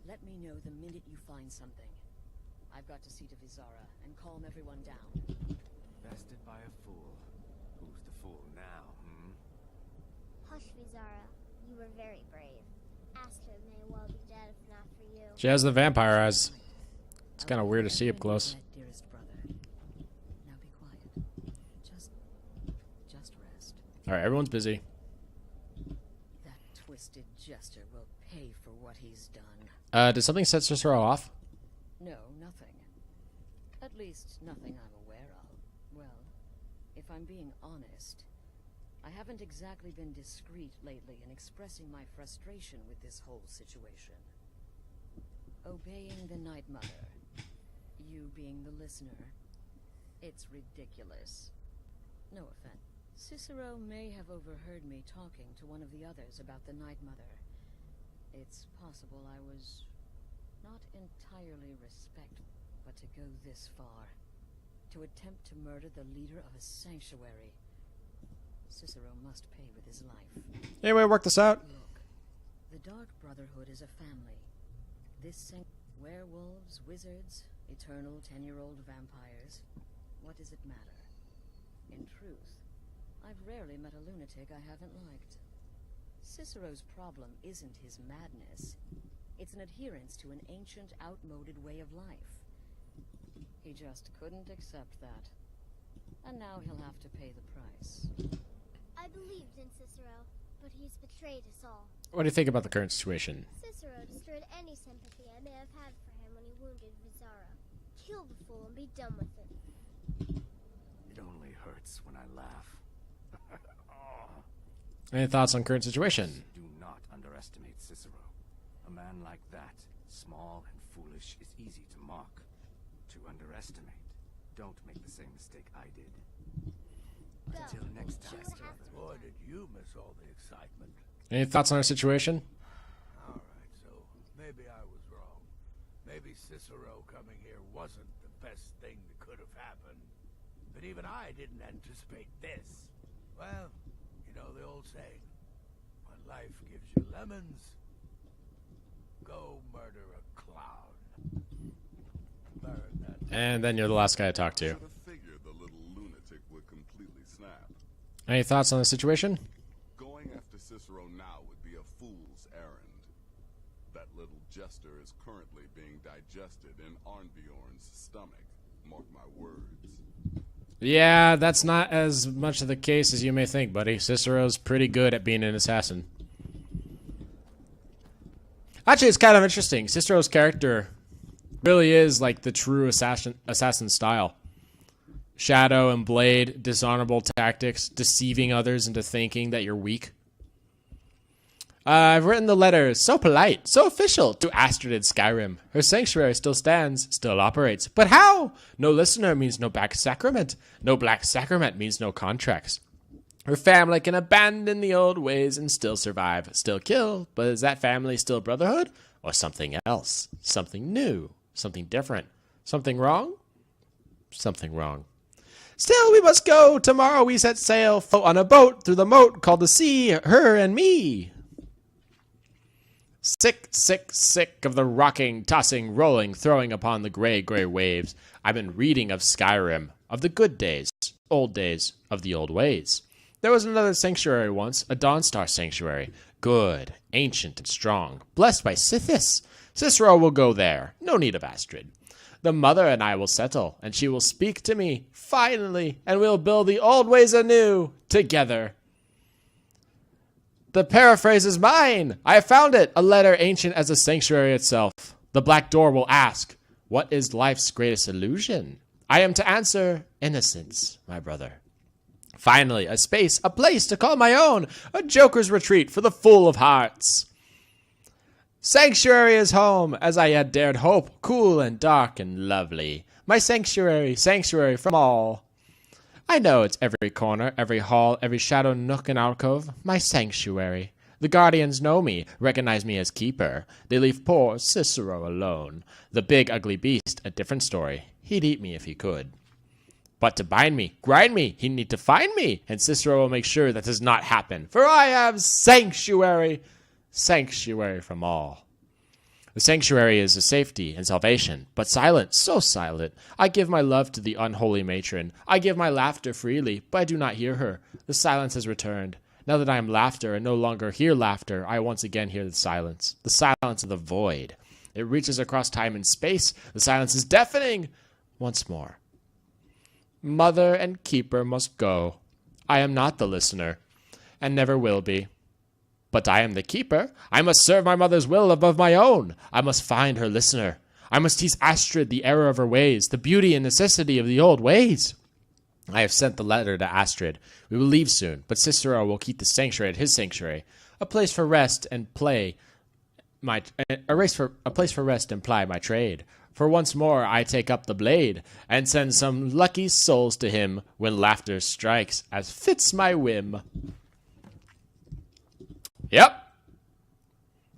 Let me know the minute you find something. I've got to see to Vizara and calm everyone down. Bested by a fool. Who's the fool now, Hush, Vizara. You were very brave. Astrid may well be dead if not for you. She has the vampire eyes. It's kind of weird to see up close. Dearest brother. Now be quiet. Just rest. All right, everyone's busy. That twisted jester will pay for what he's done. Did something set Cicero off? No, nothing. At least nothing I'm aware of. Well, if I'm being honest, I haven't exactly been discreet lately in expressing my frustration with this whole situation. Obeying the Night Mother, you being the listener, It's ridiculous. No offense. Cicero may have overheard me talking to one of the others about the Night Mother. It's possible I was not entirely respectful, but to go this far, to attempt to murder the leader of a sanctuary, Cicero must pay with his life. Anyway, work this out. Look, the Dark Brotherhood is a family. This werewolves, wizards, eternal 10-year-old vampires. What does it matter? In truth, I've rarely met a lunatic I haven't liked. Cicero's problem isn't his madness. It's an adherence to an ancient, outmoded way of life. He just couldn't accept that. And now he'll have to pay the price. I believed in Cicero, but he's betrayed us all. What do you think about the current situation? Cicero destroyed any sympathy I may have had for him when he wounded Vizara. Kill the fool and be done with it. It only hurts when I laugh. Any thoughts on current situation? Do not underestimate Cicero. A man like that, small and foolish, is easy to mock. To underestimate. Don't make the same mistake I did. Until next time. Boy, did you miss all the excitement. Any thoughts on our situation? All right, so maybe I was wrong. Maybe Cicero coming here wasn't the best thing that could have happened. But even I didn't anticipate this. Well, you know the old saying, when life gives you lemons, go murder a clown. Burn that. And then you're the last guy I talked to. Should have figured the little lunatic would completely snap. Any thoughts on the situation? Going after Cicero now would be a fool's errand. That little jester is currently being digested in Arnbjorn's stomach. Mark my words. Yeah, that's not as much of the case as you may think, buddy. Cicero's pretty good at being an assassin. Actually, it's kind of interesting. Cicero's character really is like the true assassin style. Shadow and blade, dishonorable tactics, deceiving others into thinking that you're weak. I've written the letter, so polite, so official, to Astrid in Skyrim. Her sanctuary still stands, still operates. But how? No listener means no black sacrament. No black sacrament means no contracts. Her family can abandon the old ways and still survive, still kill. But is that family still brotherhood? Or something else? Something new? Something different? Something wrong? Something wrong. Still, we must go. Tomorrow we set sail, float on a boat through the moat called the sea, her and me. Sick, sick, sick of the rocking, tossing, rolling, throwing upon the gray, gray waves. I've been reading of Skyrim, of the good days, of the old ways. There was another sanctuary once, a Dawnstar sanctuary. Good, ancient, and strong, blessed by Sithis. Cicero will go there, no need of Astrid. The mother and I will settle, and she will speak to me, finally, and we'll build the old ways anew, together. The paraphrase is mine. I have found it, a letter ancient as the sanctuary itself. The black door will ask, what is life's greatest illusion? I am to answer, innocence, my brother. Finally, a space, a place to call my own, a joker's retreat for the fool of hearts. Sanctuary is home, as I had dared hope, cool and dark and lovely. My sanctuary, sanctuary from all. I know it's every corner, every hall, every shadow nook and alcove. My sanctuary. The guardians know me, recognize me as keeper. They leave poor Cicero alone. The big ugly beast, a different story. He'd eat me if he could. But to bind me, grind me, he'd need to find me, and Cicero will make sure that does not happen. For I have sanctuary, sanctuary from all. The sanctuary is a safety and salvation, but silent, so silent. I give my love to the unholy matron. I give my laughter freely, but I do not hear her. The silence has returned. Now that I am laughter and no longer hear laughter, I once again hear the silence of the void. It reaches across time and space. The silence is deafening. Once more. Mother and keeper must go. I am not the listener, and never will be. But I am the keeper. I must serve my mother's will above my own. I must find her listener. I must teach Astrid the error of her ways, the beauty and necessity of the old ways. I have sent the letter to Astrid. We will leave soon, but Cicero will keep the sanctuary at his sanctuary, a place for rest and play a place for rest and ply my trade. For once more I take up the blade, and send some lucky souls to him when laughter strikes, as fits my whim. Yep.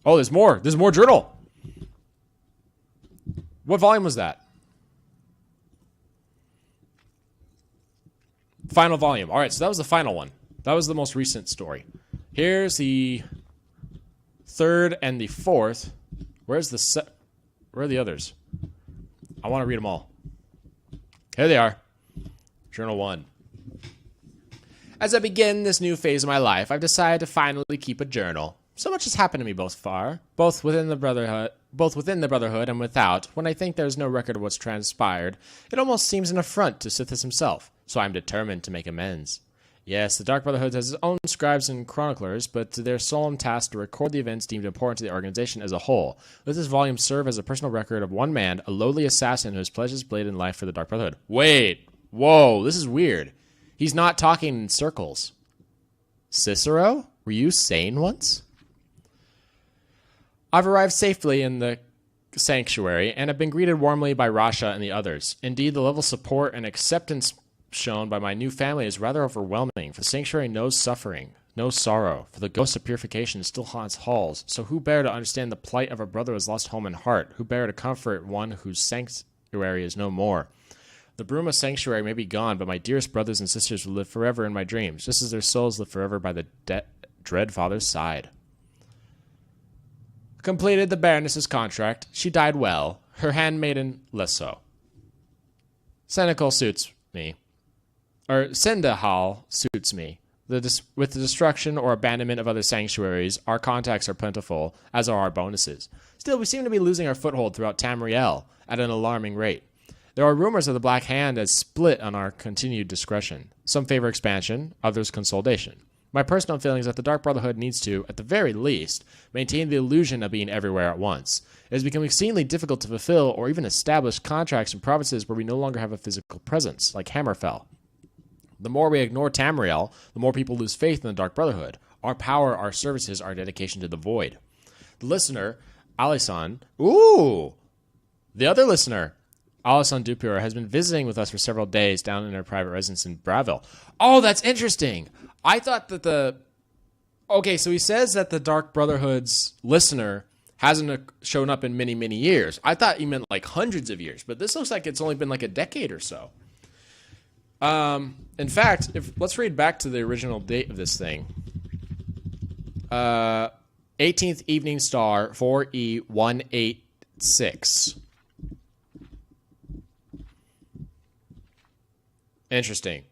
Oh, there's more. There's more journal. What volume was that? Final volume. All right, so that was the final one. That was the most recent story. Here's the third and the fourth. Where are the others? I want to read them all. Here they are. Journal 1. As I begin this new phase of my life, I've decided to finally keep a journal. So much has happened to me both within the Brotherhood and without. When I think there's no record of what's transpired, it almost seems an affront to Sithis himself. So I'm determined to make amends. Yes, the Dark Brotherhood has its own scribes and chroniclers, but their solemn task to record the events deemed important to the organization as a whole. Let this volume serve as a personal record of one man, a lowly assassin who has pledged his blade in life for the Dark Brotherhood. Wait! Whoa, this is weird. He's not talking in circles. Cicero? Were you sane once? I've arrived safely in the sanctuary, and have been greeted warmly by Rasha and the others. Indeed, the level of support and acceptance shown by my new family is rather overwhelming, for the sanctuary knows suffering, knows sorrow, for the ghost of purification still haunts halls, so who bear to understand the plight of a brother who has lost home and heart? Who bear to comfort one whose sanctuary is no more? The Bruma sanctuary may be gone, but my dearest brothers and sisters will live forever in my dreams, just as their souls live forever by the dread father's side. Completed the Baroness's contract. She died well. Her handmaiden less so. Senecal suits me. Sendahal suits me. With the destruction or abandonment of other sanctuaries, our contacts are plentiful, as are our bonuses. Still, we seem to be losing our foothold throughout Tamriel at an alarming rate. There are rumors of the Black Hand as split on our continued discretion. Some favor expansion, others consolidation. My personal feeling is that the Dark Brotherhood needs to, at the very least, maintain the illusion of being everywhere at once. It has become exceedingly difficult to fulfill or even establish contracts in provinces where we no longer have a physical presence, like Hammerfell. The more we ignore Tamriel, the more people lose faith in the Dark Brotherhood. Our power, our services, our dedication to the Void. The listener, Alison, the other listener, Alison Dupur, has been visiting with us for several days down in her private residence in Bravil. Oh, that's interesting. I thought that okay, so he says that the Dark Brotherhood's listener hasn't shown up in many, many years. I thought he meant like hundreds of years, but this looks like it's only been like a decade or so. In fact, let's read back to the original date of this thing. 18th Evening Star 4E186. Interesting.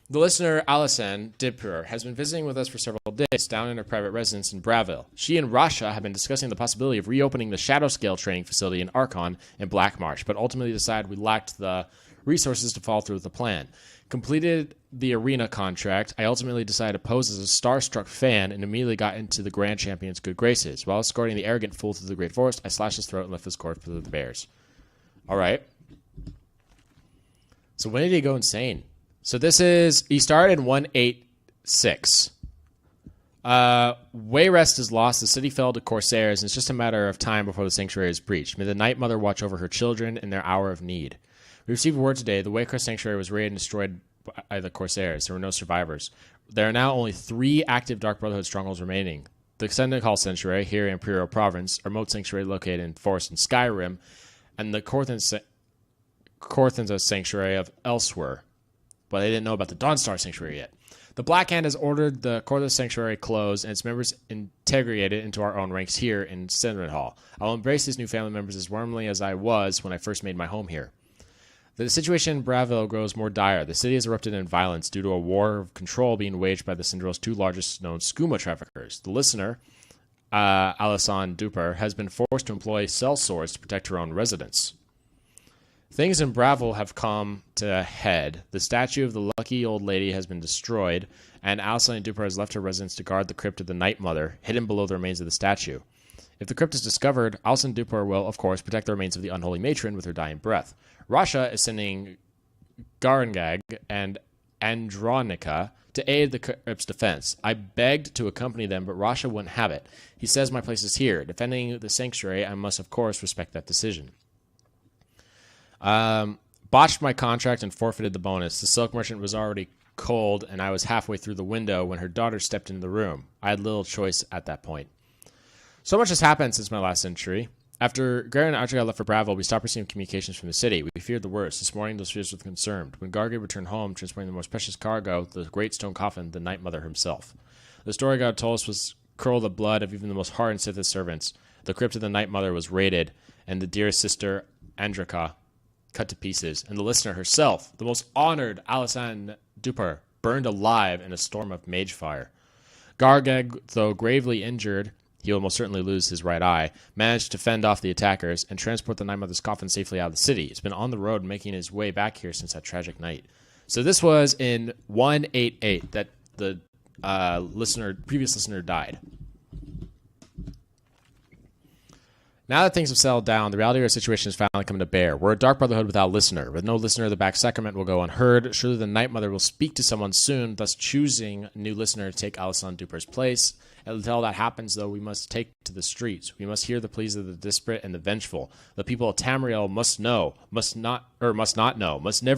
The listener, Alison Dipur, has been visiting with us for several days down in her private residence in Bravil. She and Rasha have been discussing the possibility of reopening the Shadow Scale training facility in Archon in Black Marsh, but ultimately decided we lacked the resources to follow through with the plan. Completed the arena contract, I ultimately decided to pose as a starstruck fan and immediately got into the Grand Champion's good graces. While escorting the arrogant fool through the Great Forest, I slashed his throat and left his corpse for the bears. All right. So when did he go insane? So he started in 186. Wayrest is lost, the city fell to Corsairs, and it's just a matter of time before the sanctuary is breached. May the Night Mother watch over her children in their hour of need. We received word today the Wayrest sanctuary was raided and destroyed by the Corsairs. There were no survivors. There are now only 3 active Dark Brotherhood strongholds remaining. The Senecal Sanctuary, here in Imperial Province, a remote sanctuary located in Forest and Skyrim, and the Corthan's Sanctuary of Elsewhere. But they didn't know about the Dawnstar Sanctuary yet. The Black Hand has ordered the Corthan's Sanctuary closed and its members integrated into our own ranks here in Senred Hall. I'll embrace these new family members as warmly as I was when I first made my home here. The situation in Bravil grows more dire. The city has erupted in violence due to a war of control being waged by the Cinderell's 2 largest known skooma traffickers. The listener, Alison Duper, has been forced to employ cell swords to protect her own residence. Things in Bravil have come to a head. The statue of the lucky old lady has been destroyed, and Alison Duper has left her residence to guard the crypt of the Night Mother, hidden below the remains of the statue. If the crypt is discovered, Alison Duper will, of course, protect the remains of the unholy matron with her dying breath. Rasha is sending Garangag and Andronica to aid the crypt's defense. I begged to accompany them, but Rasha wouldn't have it. He says my place is here. Defending the sanctuary, I must, of course, respect that decision. Botched my contract and forfeited the bonus. The silk merchant was already cold, and I was halfway through the window when her daughter stepped into the room. I had little choice at that point. So much has happened since my last entry. After Gary and Archie left for Bravo, we stopped receiving communications from the city. We feared the worst. This morning, those fears were concerned. When Gargi returned home, transporting the most precious cargo, the great stone coffin, the Night Mother herself. The story God told us was curdle the blood of even the most hard and sithest servants. The crypt of the Night Mother was raided, and the dearest sister, Andrika, cut to pieces. And the listener herself, the most honored Alisan Duper, burned alive in a storm of mage fire. Gargag, though gravely injured, he will most certainly lose his right eye, managed to fend off the attackers and transport the Night Mother's coffin safely out of the city. It's been on the road making his way back here since that tragic night. So this was in 188 that the previous listener died. Now that things have settled down, the reality of our situation is finally coming to bear. We're a dark brotherhood without listener. With no listener, the back sacrament will go unheard. Surely the Night Mother will speak to someone soon, thus choosing a new listener to take Alisan Duper's place. Until that happens, though, we must take to the streets. We must hear the pleas of the desperate and the vengeful. The people of Tamriel must never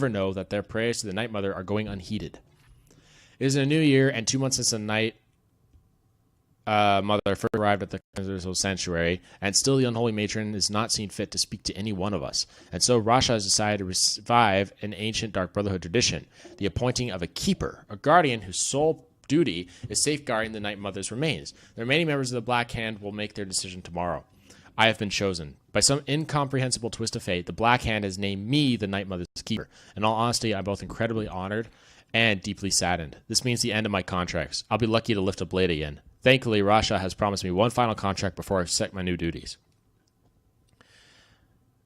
know that their prayers to the Night Mother are going unheeded. It is a new year, and 2 months since the Night Mother first arrived at the Conservative Sanctuary, and still the unholy matron is not seen fit to speak to any one of us. And so Rasha has decided to revive an ancient Dark Brotherhood tradition, the appointing of a keeper, a guardian whose sole duty is safeguarding the Night Mother's remains. The remaining members of the Black Hand will make their decision tomorrow. I have been chosen. By some incomprehensible twist of fate, the Black Hand has named me the Night Mother's keeper. In all honesty, I'm both incredibly honored and deeply saddened. This means the end of my contracts. I'll be lucky to lift a blade again. Thankfully, Rasha has promised me one final contract before I accept my new duties.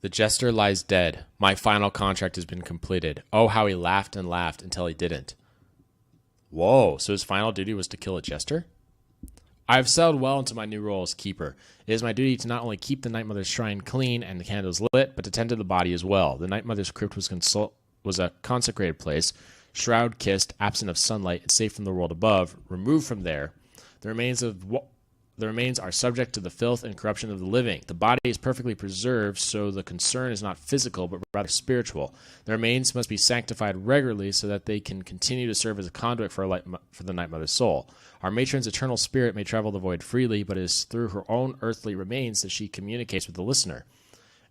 The jester lies dead. My final contract has been completed. Oh, how he laughed and laughed until he didn't. Whoa, so his final duty was to kill a jester? I have settled well into my new role as keeper. It is my duty to not only keep the Night Mother's shrine clean and the candles lit, but to tend to the body as well. The Night Mother's crypt was a consecrated place, shroud-kissed, absent of sunlight, and safe from the world above. Removed from there, the remains are subject to the filth and corruption of the living. The body is perfectly preserved, so the concern is not physical, but rather spiritual. The remains must be sanctified regularly so that they can continue to serve as a conduit for the Night Mother's soul. Our matron's eternal spirit may travel the void freely, but it is through her own earthly remains that she communicates with the listener.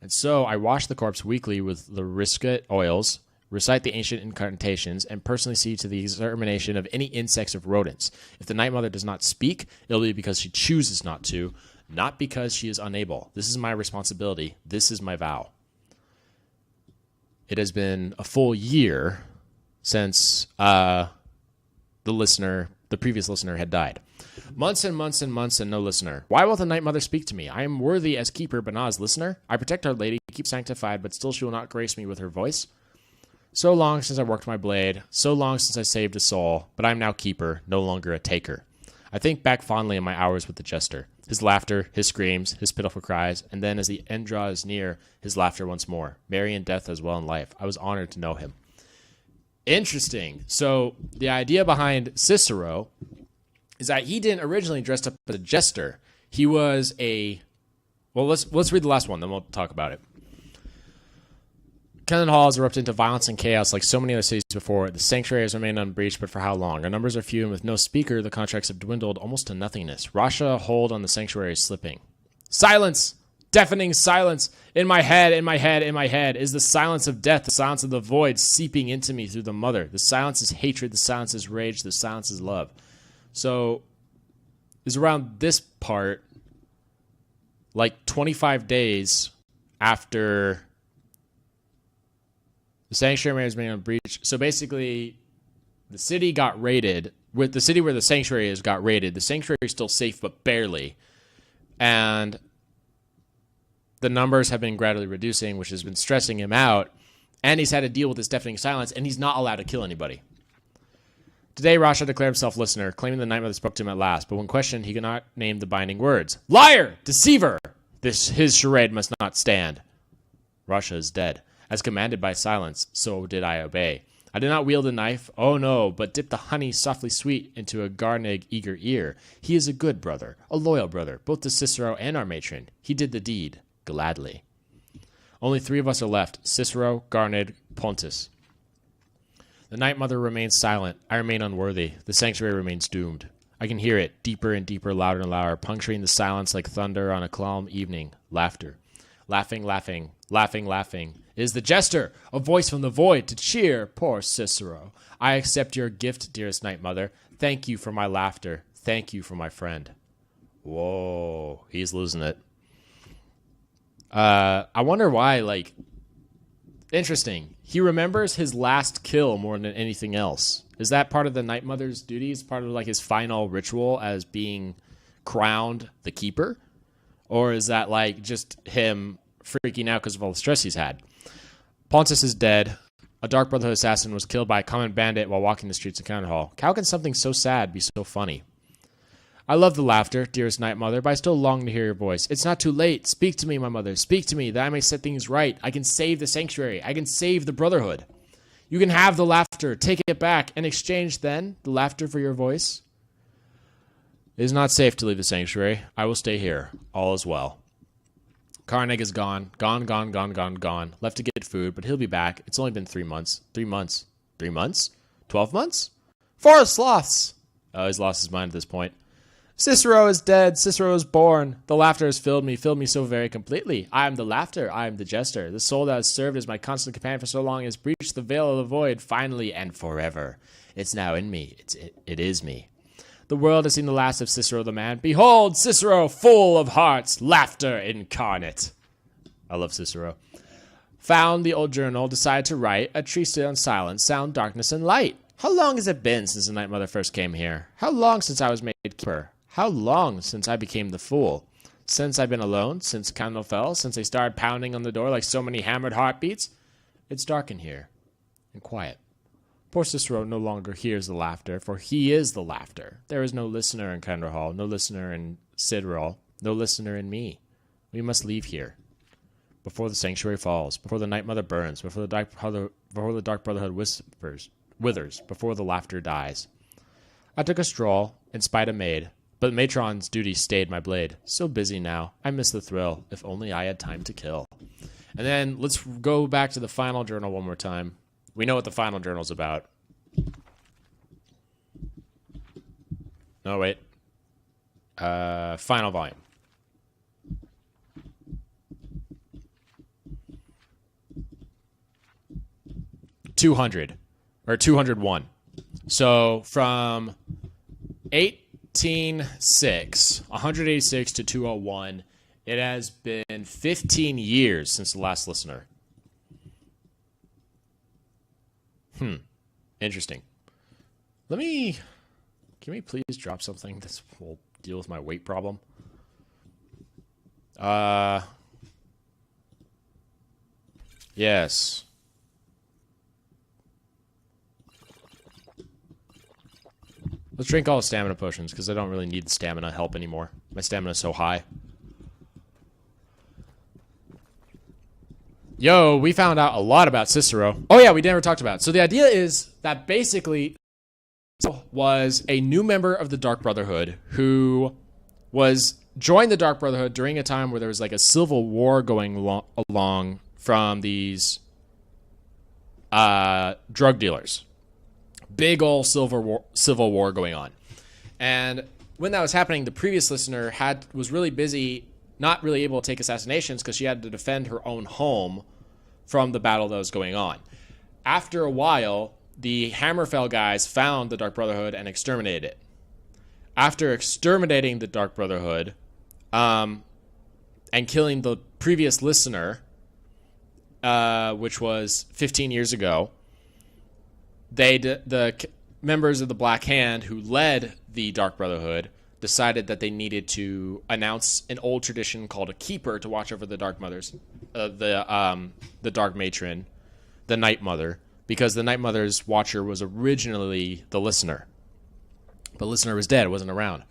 And so I wash the corpse weekly with the risket oils, recite the ancient incantations, and personally see to the extermination of any insects or rodents. If the Night Mother does not speak, it'll be because she chooses not to, not because she is unable. This is my responsibility. This is my vow. It has been a full year since the previous listener had died. Months and months and months and no listener. Why will the Night Mother speak to me? I am worthy as keeper, but not as listener. I protect Our Lady, keep sanctified, but still she will not grace me with her voice. So long since I worked my blade, so long since I saved a soul, but I am now keeper, no longer a taker. I think back fondly on my hours with the jester, his laughter, his screams, his pitiful cries, and then as the end draws near, his laughter once more, merry in death as well in life. I was honored to know him. Interesting. So the idea behind Cicero is that he didn't originally dress up as a jester. He was let's read the last one, then we'll talk about it. Kenan Hall has erupted into violence and chaos like so many other cities before. The sanctuary has remained unbreached, but for how long? Our numbers are few, and with no speaker, the contracts have dwindled almost to nothingness. Rasha hold on the sanctuary is slipping. Silence! Deafening silence! In my head is the silence of death, the silence of the void seeping into me through the mother. The silence is hatred, the silence is rage, the silence is love. So, it's around this part, like 25 days after the sanctuary has been on breach. So basically, the city got raided. With the city where the sanctuary is got raided, the sanctuary is still safe, but barely. And the numbers have been gradually reducing, which has been stressing him out. And he's had to deal with this deafening silence, and he's not allowed to kill anybody. Today, Rasha declared himself listener, claiming the Night Mother spoke to him at last. But when questioned, he could not name the binding words. Liar! Deceiver! His charade must not stand. Rasha is dead. As commanded by silence, so did I obey. I did not wield a knife, oh no, but dipped the honey softly sweet into a Garnig eager ear. He is a good brother, a loyal brother, both to Cicero and our matron. He did the deed, gladly. Only 3 of us are left, Cicero, Garnig, Pontus. The Night Mother remains silent. I remain unworthy. The sanctuary remains doomed. I can hear it, deeper and deeper, louder and louder, puncturing the silence like thunder on a calm evening. Laughter. Laughing, laughing, laughing, laughing. It is the jester, a voice from the void to cheer poor Cicero. I accept your gift, dearest Night Mother. Thank you for my laughter. Thank you for my friend. Whoa, he's losing it. I wonder why, like, interesting. He remembers his last kill more than anything else. Is that part of the Night Mother's duties? Part of, like, his final ritual as being crowned the keeper? Or is that, like, just him freaking out because of all the stress he's had? Pontus is dead. A Dark Brotherhood assassin was killed by a common bandit while walking the streets of County Hall. How can something so sad be so funny? I love the laughter, dearest Night Mother, but I still long to hear your voice. It's not too late. Speak to me, my mother. Speak to me, that I may set things right. I can save the sanctuary. I can save the Brotherhood. You can have the laughter. Take it back. And exchange, then, the laughter for your voice. It is not safe to leave the sanctuary. I will stay here. All is well. Garnig is gone. Gone. Left to get food, but he'll be back. It's only been 3 months. 3 months. 3 months? 12 months? 4 sloths! Oh, he's lost his mind at this point. Cicero is dead. Cicero is born. The laughter has filled me so very completely. I am the laughter. I am the jester. The soul that has served as my constant companion for so long has breached the veil of the void finally and forever. It's now in me. It is me. The world has seen the last of Cicero the man. Behold, Cicero, full of hearts, laughter incarnate. I love Cicero. Found the old journal, decided to write a treatise on silence, sound, darkness, and light. How long has it been since the Night Mother first came here? How long since I was made keeper? How long since I became the fool? Since I've been alone? Since candle fell? Since they started pounding on the door like so many hammered heartbeats? It's dark in here, and quiet. Poor Cicero no longer hears the laughter, for he is the laughter. There is no listener in Candor Hall, no listener in Citadel, no listener in me. We must leave here. Before the sanctuary falls, before the Night Mother burns, before the Dark Brotherhood withers, before the laughter dies. I took a stroll, in spite of maid, but matron's duty stayed my blade. So busy now, I miss the thrill, if only I had time to kill. And then let's go back to the final journal one more time. We know what the final journal's about. No, wait. Final volume. $200 or 201. So from 186 to 201, it has been 15 years since the last listener. Interesting. Can we please drop something? This will deal with my weight problem. Yes. Let's drink all the stamina potions, because I don't really need the stamina help anymore. My stamina is so high. Yo, we found out a lot about Cicero. Oh yeah, we never talked about it. So the idea is that basically was a new member of the Dark Brotherhood who joined the Dark Brotherhood during a time where there was like a civil war going along from these drug dealers. Big old civil war going on. And when that was happening, the previous listener was really busy, not really able to take assassinations because she had to defend her own home from the battle that was going on. After a while, the Hammerfell guys found the Dark Brotherhood and exterminated it. After exterminating the Dark Brotherhood and killing the previous listener, which was 15 years ago, the members of the Black Hand who led the Dark Brotherhood decided that they needed to announce an old tradition called a keeper to watch over the Dark Mothers, the Dark Matron, the Night Mother, because the Night Mother's watcher was originally the listener. But listener was dead, wasn't around.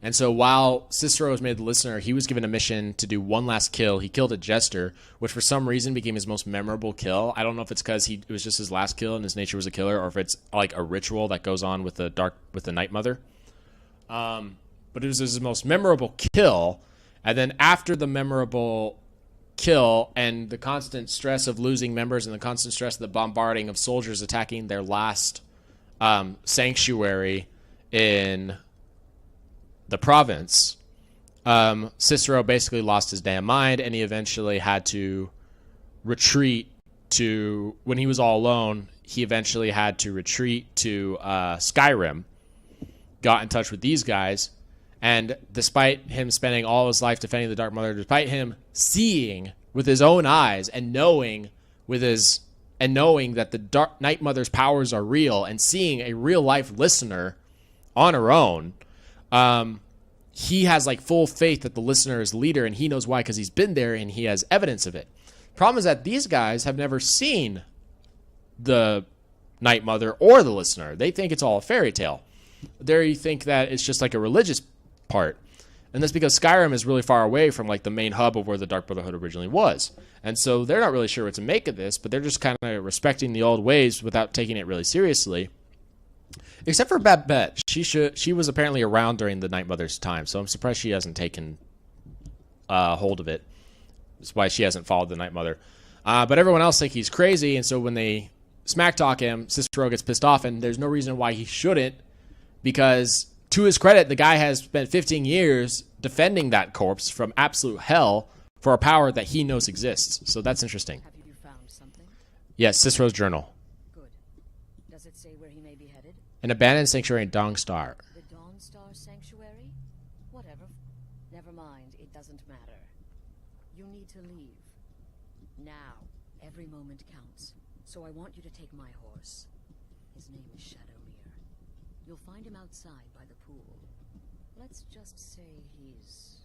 And so while Cicero was made the listener, he was given a mission to do one last kill. He killed a jester, which for some reason became his most memorable kill. I don't know if it's because it was just his last kill and his nature was a killer, or if it's like a ritual that goes on with the Night Mother. But it was his most memorable kill. And then after the memorable kill and the constant stress of losing members and the constant stress of the bombarding of soldiers attacking their last sanctuary in the province, Cicero basically lost his damn mind, and he eventually had to retreat to, when he was all alone, he eventually had to retreat to Skyrim, got in touch with these guys, and despite him spending all his life defending the Dark Mother, despite him seeing with his own eyes and knowing that the Dark Night Mother's powers are real, and seeing a real life listener on her own, he has like full faith that the listener is the leader, and he knows why, because he's been there and he has evidence of it. Problem is that these guys have never seen the Night Mother or the listener. They think it's all a fairy tale. They think that it's just like a religious part. And that's because Skyrim is really far away from like the main hub of where the Dark Brotherhood originally was. And so they're not really sure what to make of this, but they're just kind of respecting the old ways without taking it really seriously. Except for Babette. She was apparently around during the Night Mother's time, so I'm surprised she hasn't taken hold of it. That's why she hasn't followed the Night Mother. But everyone else think he's crazy, and so when they smack talk him, Cicero gets pissed off, and there's no reason why he shouldn't, because to his credit, the guy has spent 15 years defending that corpse from absolute hell for a power that he knows exists. So that's interesting. Have you found something? Yes, Cicero's journal. Good. Does it say where he may be headed? An abandoned sanctuary in Dongstar. The Dawnstar Sanctuary? Whatever. Never mind. It doesn't matter. You need to leave. Now. Every moment counts. So I want you to take my horse. His name is Shadowmere. You'll find him outside by the pool. Let's just say he's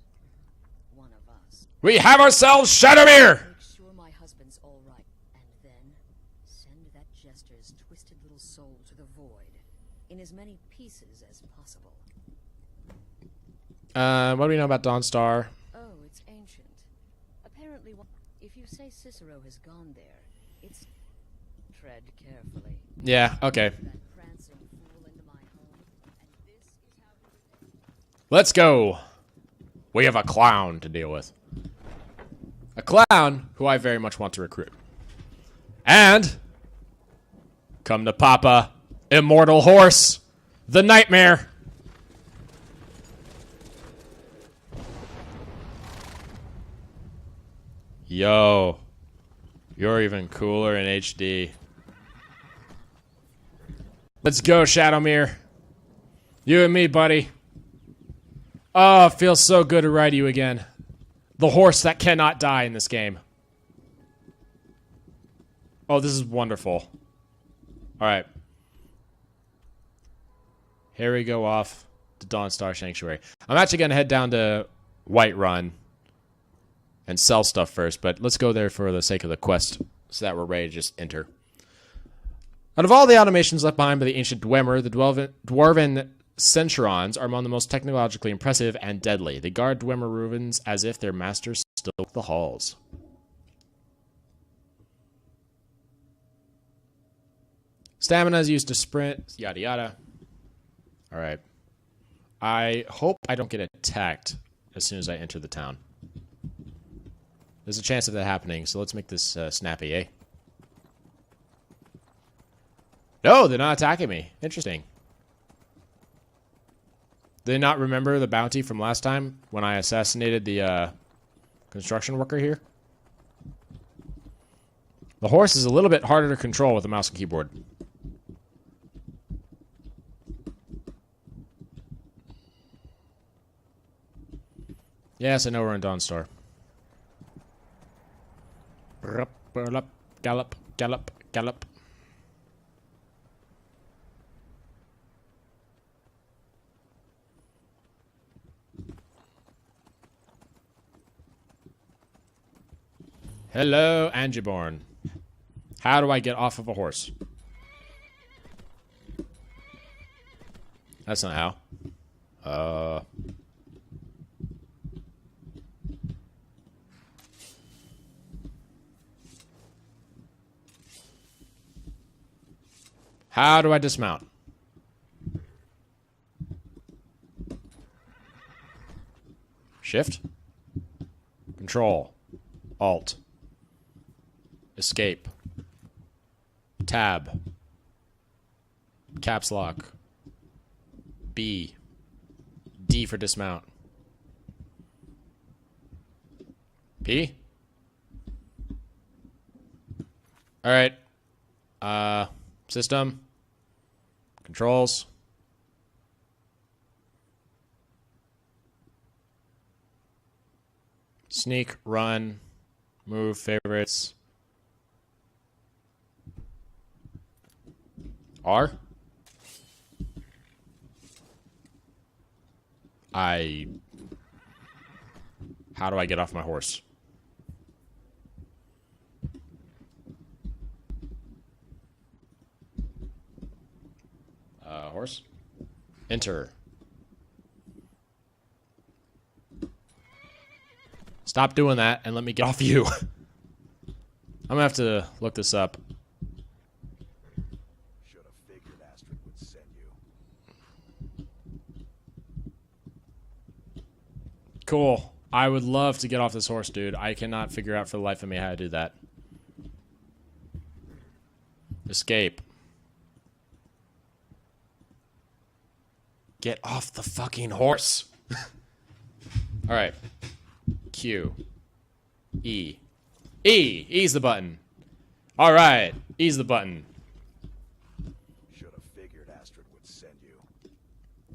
one of us. We have ourselves Shadowmere! Make sure my husband's all right. And then send that jester's twisted little soul to the void in as many pieces as possible. What do we know about Dawnstar? Oh, it's ancient. Apparently, if you say Cicero has gone there, it's... Tread carefully. Yeah, okay. Let's go. We have a clown to deal with. A clown who I very much want to recruit. And come to Papa, immortal horse, the Nightmare. Yo, you're even cooler in HD. Let's go, Shadowmere. You and me, buddy. Oh, it feels so good to ride you again. The horse that cannot die in this game. Oh, this is wonderful. Alright. Here we go off to Dawnstar Sanctuary. I'm actually going to head down to Whiterun and sell stuff first, but let's go there for the sake of the quest so that we're ready to just enter. Out of all the automations left behind by the ancient Dwemer, the Dwarven Centurons are among the most technologically impressive and deadly. They guard Dwemer ruins as if their masters still walk the halls. Stamina is used to sprint, yada yada. Alright. I hope I don't get attacked as soon as I enter the town. There's a chance of that happening, so let's make this snappy, eh? No, they're not attacking me. Interesting. Did they not remember the bounty from last time when I assassinated the construction worker here? The horse is a little bit harder to control with a mouse and keyboard. Yes, I know we're in Dawnstar. Gallop, gallop, gallop, gallop. Hello, Angiborn. How do I get off of a horse? That's not how. How do I dismount? Shift. Control. Alt. Escape. Tab. Caps lock. B. D for dismount. P. All right. System. Controls. Sneak, run, move, favorites. R. How do I get off my horse? Horse. Enter. Stop doing that and let me get off you. I'm gonna have to look this up. Should have figured Astrid would send you. Cool. I would love to get off this horse, dude. I cannot figure out for the life of me how to do that. Escape. Get off the fucking horse. All right. Q. E. E. E's the button. All right. E's the button. Should have figured Astrid would send you.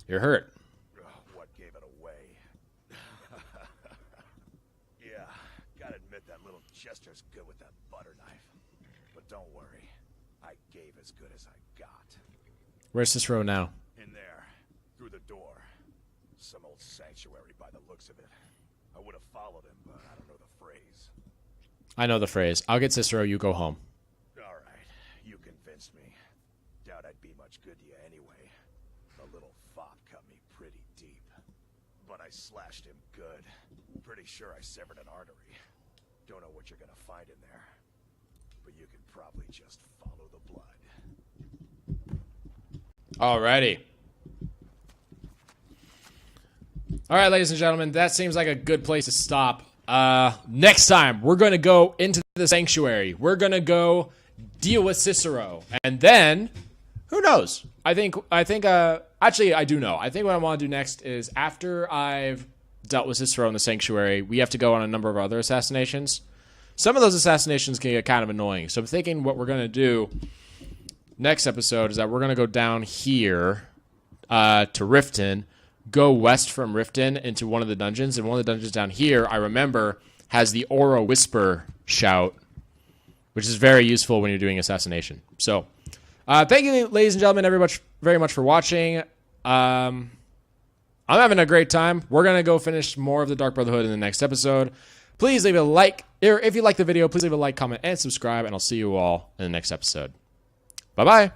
You're hurt. What gave it away? Yeah, gotta admit that little gesture's good with that butter knife. But don't worry, I gave as good as I got. Where's Cicero now? In there, through the door. Some old sanctuary by the looks of it. I would have followed him, but I don't know the phrase. I know the phrase. I'll get Cicero, you go home. All right, you convinced me. Doubt I'd be much good to you anyway. The little fop cut me pretty deep. But I slashed him good. Pretty sure I severed an artery. Don't know what you're gonna find in there. But you can probably just follow the blood. Alrighty. All right, ladies and gentlemen, that seems like a good place to stop. Next time, we're going to go into the sanctuary. We're going to go deal with Cicero. And then, who knows? Actually, I do know. I think what I want to do next is after I've dealt with Cicero in the sanctuary, we have to go on a number of other assassinations. Some of those assassinations can get kind of annoying. So I'm thinking what we're going to do next episode is that we're going to go down here to Riften, go west from Riften into one of the dungeons, and one of the dungeons down here, I remember, has the Aura Whisper shout, which is very useful when you're doing assassination. So, thank you, ladies and gentlemen, very much for watching. I'm having a great time. We're going to go finish more of the Dark Brotherhood in the next episode. Please leave a like, or if you like the video, please leave a like, comment, and subscribe, and I'll see you all in the next episode. Bye-bye.